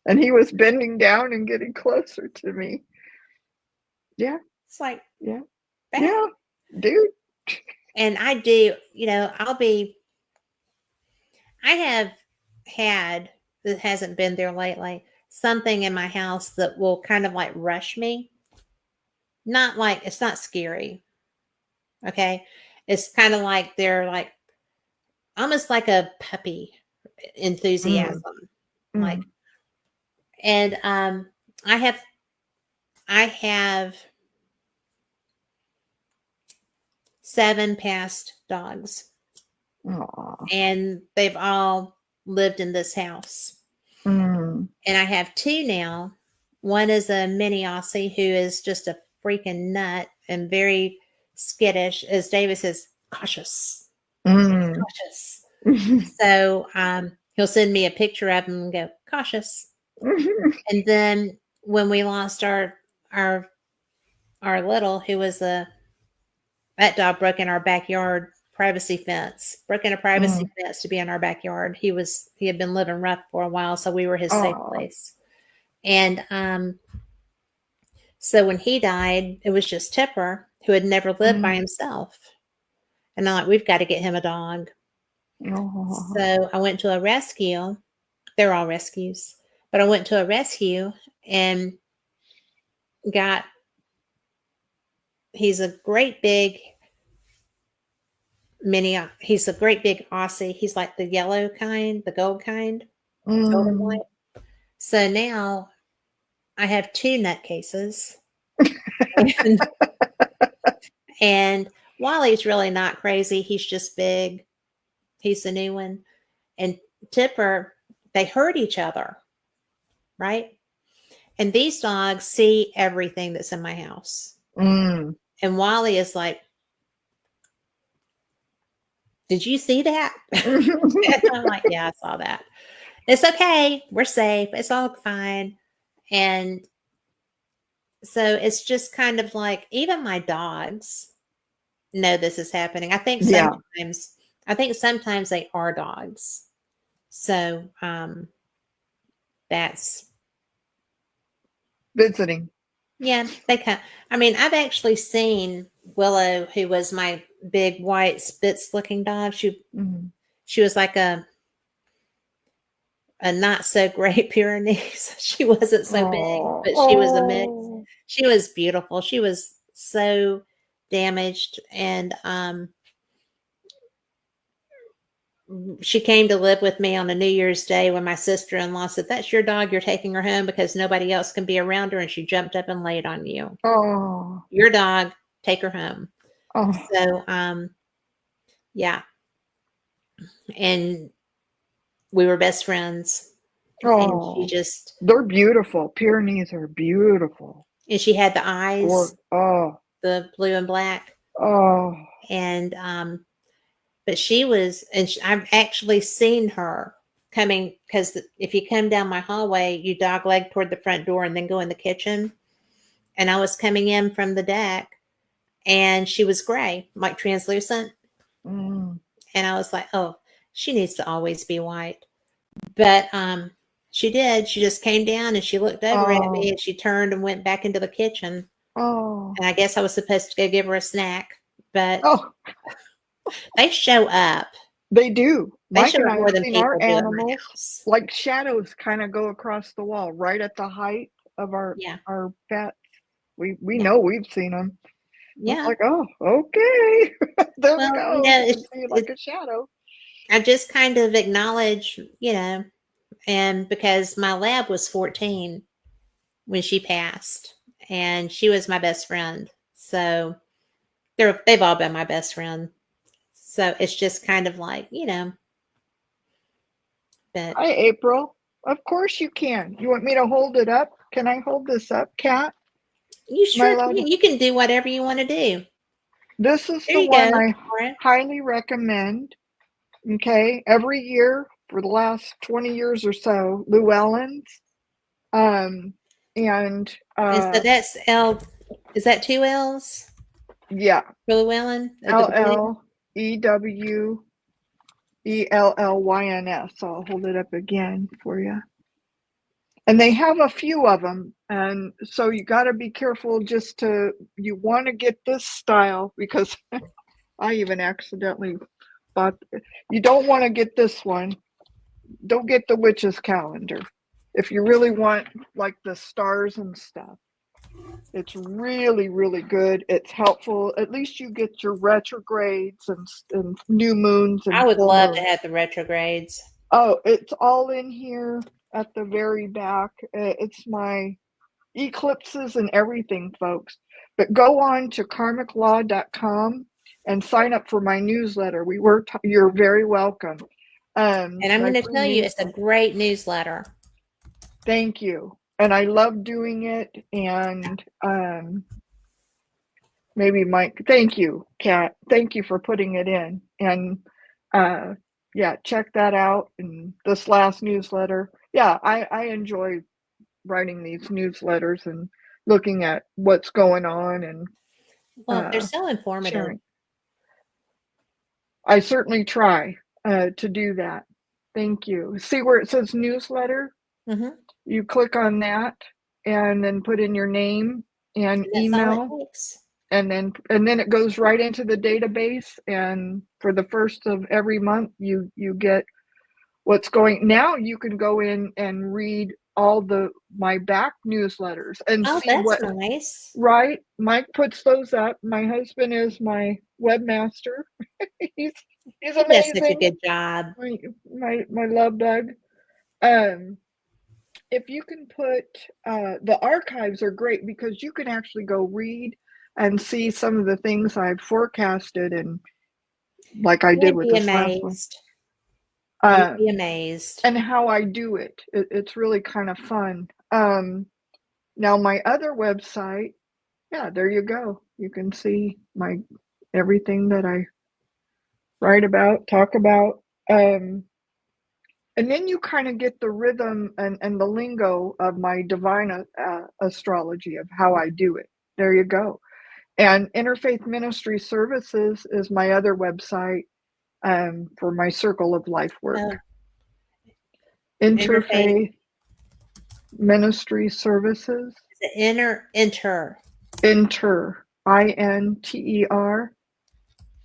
And he was bending down and getting closer to me. Yeah, it's like yeah, that. yeah, dude. And I do, I have had that hasn't been there lately, something in my house that will kind of like rush me. Not like it's not scary. Okay. It's kind of like they're like almost like a puppy Mm, enthusiasm. Like, mm, and I have, I have 7 past dogs aw, and they've all lived in this house. mm, And I have 2 now. One is a mini Aussie who is just a freaking nut and very skittish, as David says, cautious, mm. cautious. So he'll send me a picture of him and go, cautious. And then when we lost our our little, who was that dog broke in our backyard privacy fence, broke in a privacy Mm, fence to be in our backyard. He had been living rough for a while, so we were his safe aw, place. And so when he died, it was just Tipper, who had never lived by mm, himself. And I'm like, we've got to get him a dog. aw, So I went to a rescue. They're all rescues, but I went to a rescue and got, he's a great big he's a great big Aussie. He's like the yellow kind, the gold kind, golden mm. white. So now I have 2 nutcases. And, and Wally's really not crazy. He's just big. He's the new one. And Tipper, they hurt each other, right? And these dogs see everything that's in my house. Mm. And Wally is like, "Did you see that?" And I'm like, "Yeah, I saw that. It's okay. We're safe. It's all fine." And so it's just kind of like even my dogs know this is happening. Yeah, I think sometimes they are dogs. So that's visiting. yeah, they kind I mean, I've actually seen Willow, who was my big white Spitz looking dog. Mm. She was like a not so great Pyrenees. She wasn't so big, Oh, but she was a mix. oh. She was beautiful. She was so damaged and she came to live with me on a New Year's Day when my sister-in-law said, "That's your dog, you're taking her home because nobody else can be around her," and she jumped up and laid on you. Oh, Your dog, take her home. oh, So yeah, and we were best friends and oh. They're beautiful. Pyrenees are beautiful. she had the eyes, Oh, the blue and black, oh. and But she was, and I've actually seen her coming, because if you come down my hallway, you dog leg toward the front door and then go in the kitchen. And I was coming in from the deck, and she was gray, like translucent. Mm. And I was like, oh, she needs to always be white. But she did. She just came down and she looked over at me, Oh, and she turned and went back into the kitchen. oh, And I guess I was supposed to go give her a snack, but oh, they show up. they do. They Mike show and up I more have than seen our people do at my animals house. like shadows kind of go across the wall right at the height of Yeah. our pets. We Yeah. know we've seen them. It's Yeah. like, oh, okay, there they Well, go. You can see like a shadow. I just kind of acknowledge, and because my lab was 14 when she passed, and she was my best friend. So they've all been my best friend. So it's just kind of like, but Hi, April. Of course you can. You want me to hold it up? Can I hold this up, Kat? you Am I sure allowed can. to? You can do whatever you want to do. This is There the you go, one I Laura. highly recommend. Okay, every year for the last 20 years or so, Llewellyn's. Um, and And so that's L. Is that two L's yeah, for Llewellyn at the beginning? LLEWELLYNS. I'll hold it up again for you. And they have a few of them, and so you got to be careful. You want to get this style because I even accidentally bought. You don't want to get this one. Don't get the witch's calendar. If you really want like the stars and stuff, it's really, really good. It's helpful. At least you get your retrogrades and new moons I and would full love to moons. have the retrogrades. Oh, it's all in here at the very back. It's my eclipses and everything, folks. But go on to karmiclaw.com and sign up for my newsletter. You're very welcome. And I'm My going to free tell you, it's a newsletter. great newsletter. Thank you. And I love doing it. And maybe Mike, thank you, Kat. Thank you for putting it in. And yeah, check that out. And this last newsletter. Yeah, I enjoy writing these newsletters and looking at what's going on and Well, they're so informative. sharing. I certainly try to do that. Thank you. See where it says newsletter? Mm-hmm. You click on that and then put in your name and That's all it email, takes. and then it goes right into the database. And for the first of every month, you get what's going. Now you can go in and read all my back newsletters and Oh, see that's what. nice. Right, Mike puts those up. My husband is my webmaster. he's He does such a amazing. good job. My love bug. Um, if you can put the archives are great because you can actually go read and see some of the things I've forecasted, and like I did You'd with be this last one. amazed. You'd be Um, amazed. and how I do it. It's really kind of fun. Now my other website, yeah, there you go. You can see everything that I write about, talk about. And then you kind of get the rhythm and the lingo of my divine astrology of how I do it. There you go. And Interfaith Ministry Services is my other website for my circle of life work. Oh, interfaith. Interfaith Ministry Services. Is it enter? Inter, INTER,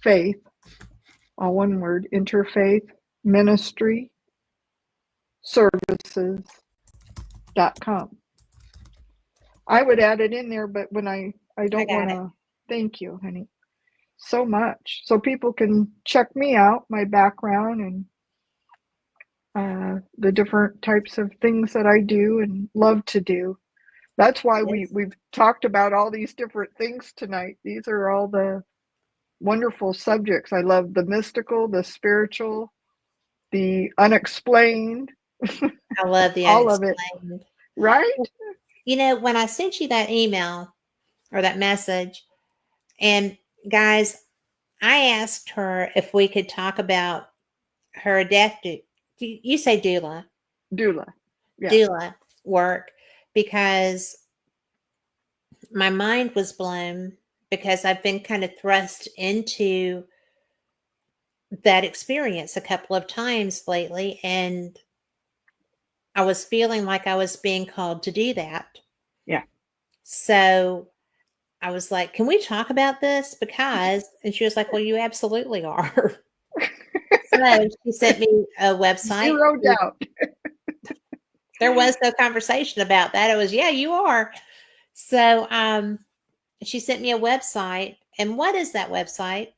faith, all one word, Interfaith Ministry Services.com. I would add it in there, but when I don't want to. Thank you, honey, so much. So people can check me out, my background, and the different types of things that I do and love to do. That's why we've talked about all these different things tonight. These are all the wonderful subjects. I love the mystical, the spiritual, the unexplained. I love the all of unexplained. it, right? When I sent you that email or that message, and guys, I asked her if we could talk about her death. You say doula, Doula. Yeah. doula work, because my mind was blown because I've been kind of thrust into that experience a couple of times lately, and I was feeling like I was being called to do that. Yeah. So I was like, "Can we talk about this?" Because, and she was like, "Well, you absolutely are." So she sent me a website. Zero doubt. There was no conversation about that. It was, yeah, you are. So she sent me a website. And what is that website?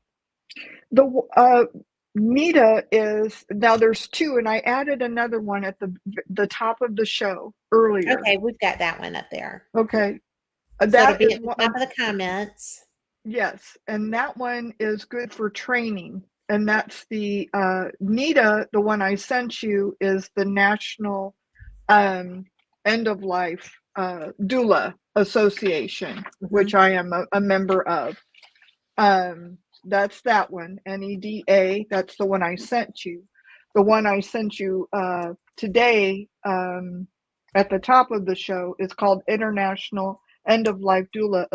The Nita is now there's two, and I added another one at the top of the show earlier. Okay, we've got that one up there. Okay, So it'll that be is at the one. top of the comments. Yes, and that one is good for training, and that's the Nita. The one I sent you is the National End of Life Doula Association, which I am a member of. That's that one, NEDA. That's the one I sent you. The one I sent you today at the top of the show is called International End of Life Doula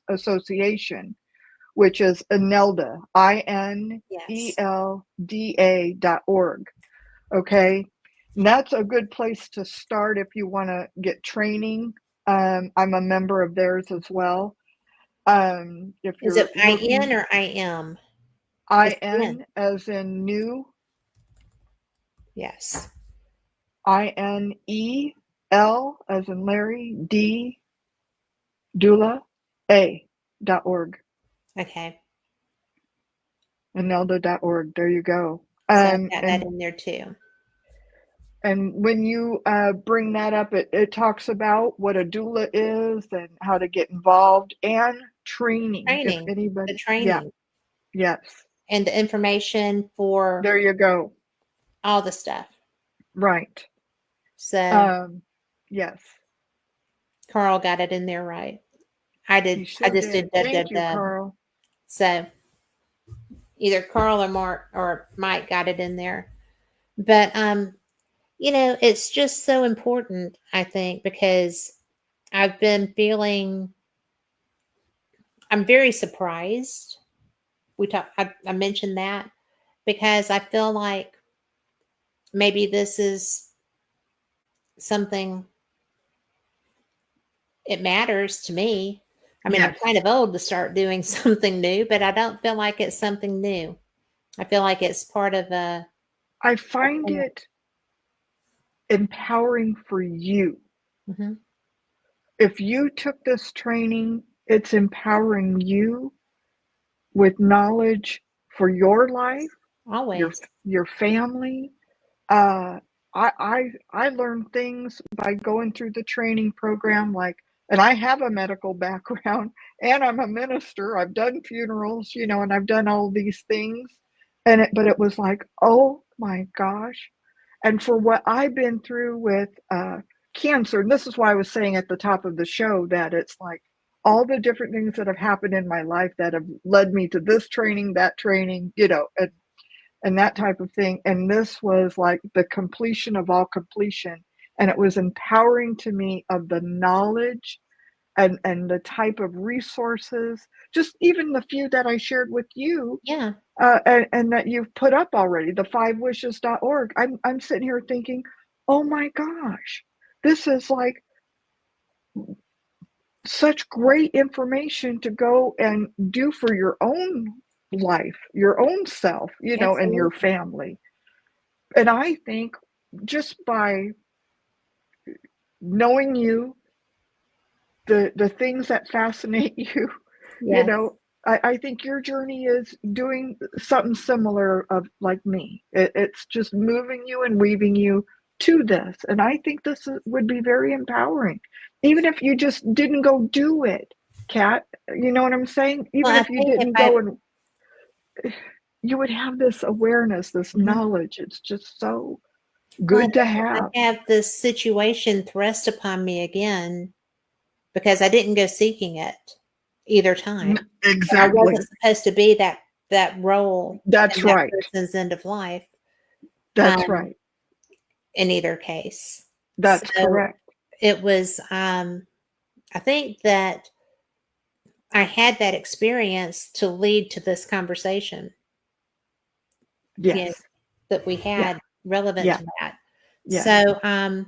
Association, which is INELDA, Yes. INELDA.org. Okay. And that's a good place to start if you want to get training. I'm a member of theirs as well. If Is you're it IN looking, or IM? It's IN as in new, Yes. INEL as in Larry, D, doula, A.org, Okay. INELDA.org. There you go. So I've got that in there too. And when you bring that up, it talks about what a doula is and how to get involved and training. If Training, anybody, the yeah, training, yes, and the information for there you go. all the stuff. Right. So Yes, Carl got it in there right. I you did. I sure just did did. Thank you, dub. Carl. So either Carl or Mark or Mike got it in there. But it's just so important, I think, because I've been feeling I'm very surprised. I mentioned that because I feel like maybe this is something it matters to me. I mean, I'm Yes, kind of old to start doing something new, but I don't feel like it's something new. I feel like it's part of I a find plan. it empowering for you. Mm-hmm. If you took this training, it's empowering you with knowledge for your life, your Always. your family. Uh, I learned things by going through the training program, like, and I have a medical background, and I'm a minister. I've done funerals, and I've done all these things, but it was like, oh my gosh. And for what I've been through with cancer, and this is why I was saying at the top of the show that it's like all the different things that have happened in my life that have led me to this training, that training, and that type of thing. And this was like the completion of all completion. And it was empowering to me of the knowledge and the type of resources, just even the few that I shared with you, Yeah. and that you've put up already, the fivewishes.org. I'm sitting here thinking, oh my gosh, this is like such great information to go and do for your own life, your own self, and your Absolutely. family. And I think just by knowing you, the things that fascinate you, you Yes. know, I think your journey is doing something similar of like me. It's just moving you and weaving you to this. And I think would be very empowering. Even if you just didn't go do it, Kat, you know what I'm saying? Well, Even I if you think if didn't I go, and you would have this awareness, this Mhm. knowledge. It's just so Well, I good to think if have. I have this situation thrust upon me again, because I didn't go seeking it either time. And I wasn't Exactly. supposed to be that that role That's in that right. person's end of life That's um, right. in either case. That's So correct. it was, I think that I had that experience to lead to this conversation, you know, Yes. that we Yeah. had relevant Yeah. to that. Yeah. So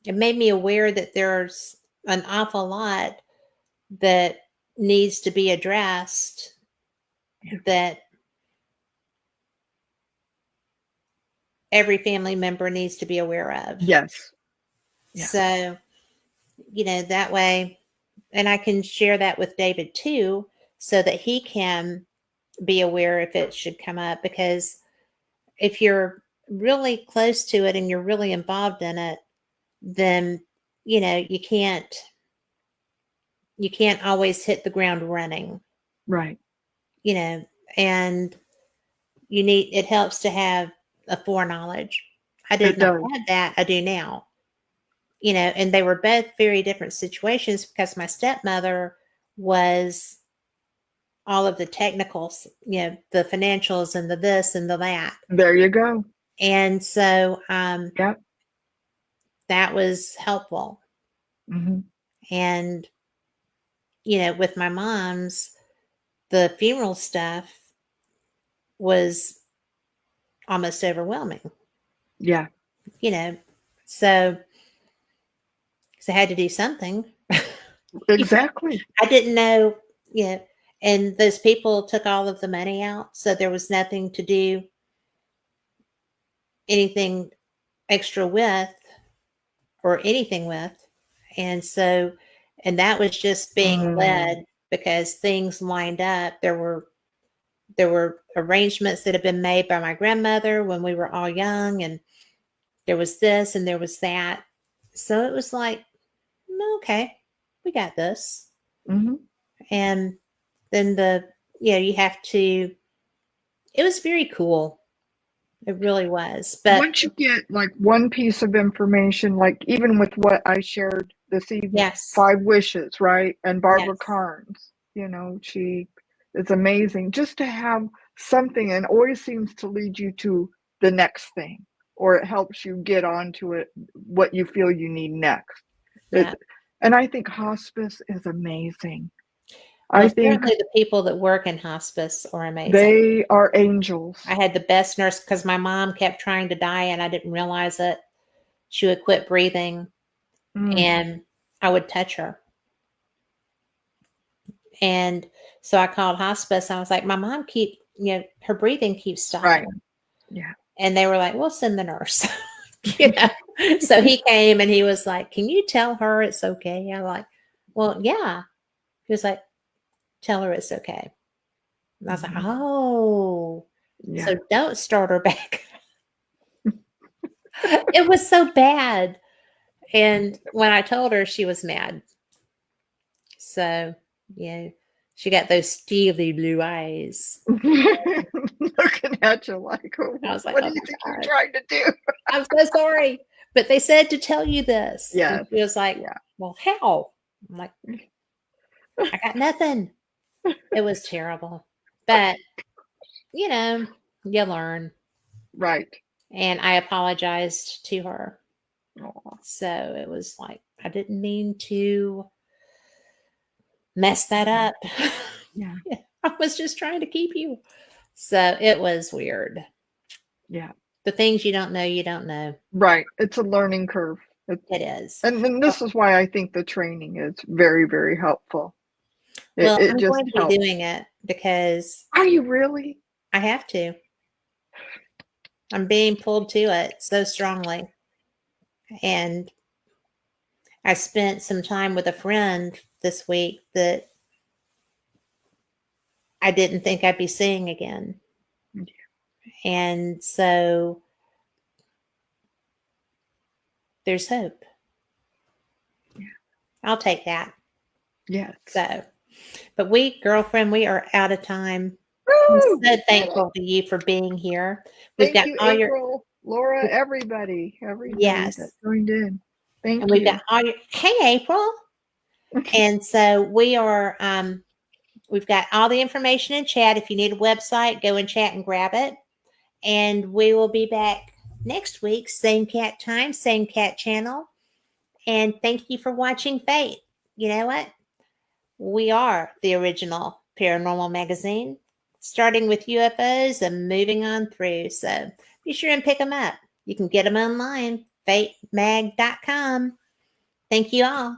it made me aware that there's an awful lot that needs to be addressed Yeah. that every family member needs to be aware of. Yes. Yeah. So, that way, and I can share that with David too, so that he can be aware if it should come up. Because if you're really close to it and you're really involved in it, then, you can't always hit the ground running, Right. you know, and it helps to have a foreknowledge. I did It not does. have that. I do now, and they were both very different situations because my stepmother was all of the technicals, the financials and the this and the that. There you go. And so Yep. that was helpful. Hmm. And, with my mom's, the funeral stuff was almost overwhelming, Yeah. you know, so, so I had to do something. Exactly. I didn't know, and those people took all of the money out. So there was nothing to do anything extra with or anything with. And so, and that was just being Mm. led because things lined up. There were arrangements that had been made by my grandmother when we were all young, and there was this and there was that. So it was like, okay, we got this. Hmm. And then you have to, it was very cool. It really was. But Once you get like one piece of information, like even with what I shared this evening, yes, 5 Wishes, right? And Barbara yes, Carnes, she is amazing. Just to have something and always seems to lead you to the next thing, or it helps you get onto it, what you feel you need next. It, yeah. and I think hospice is amazing. I Well, think certainly the people that work in hospice are amazing. they are angels. I had the best nurse because my mom kept trying to die and I didn't realize it. She would quit breathing Mm, and I would touch her. And so I called hospice. I was like, my mom her breathing keeps right. stopping. Yeah. And they were like, we'll send the nurse. you know. So he came and he was like, can you tell her it's okay? I'm like, well, yeah. He was like, tell her it's okay. And I was like, Mhm. oh, Yeah. so don't start her back. It was so bad. And when I told her, she was mad. So, yeah, she got those steely blue eyes. Looking at you like, I was like, what do oh you think my you're God, trying to do? I'm so sorry. But they said to tell you this. And Yes. she was like, Yeah. well, how? I'm like, I got nothing. It was terrible. But, you know, you learn. Right. And I apologized to her. Aw. So it was like, I didn't mean to mess that Mhm. up. Yeah. I was just trying to keep you. So it was weird. Yeah. The things you don't know, you don't know. Right. It's a learning curve. It is. And this is why I think the training is very, very helpful. It, Well, it I'm just going to be helps. doing it because Are you really? I have to. I'm being pulled to it so strongly. And I spent some time with a friend this week that I didn't think I'd be seeing again. Yeah. And so there's hope. Yeah. I'll take that. Yes. So, but girlfriend, we are out of time. I'm Woo! so We did it. thankful to you for being here. We've Thank got you, all your, April, Laura, everybody that yes. joined in. And Thank we've got you. all your, hey, April. And so we We've got all the information in chat. If you need a website, go in chat and grab it. And we will be back next week, same cat time, same cat channel. And thank you for watching Fate. You know what? We are the original paranormal magazine, starting with UFOs and moving on through. So be sure and pick them up. You can get them online, fatemag.com. Thank you all.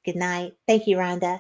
Good night. Thank you, Rhonda.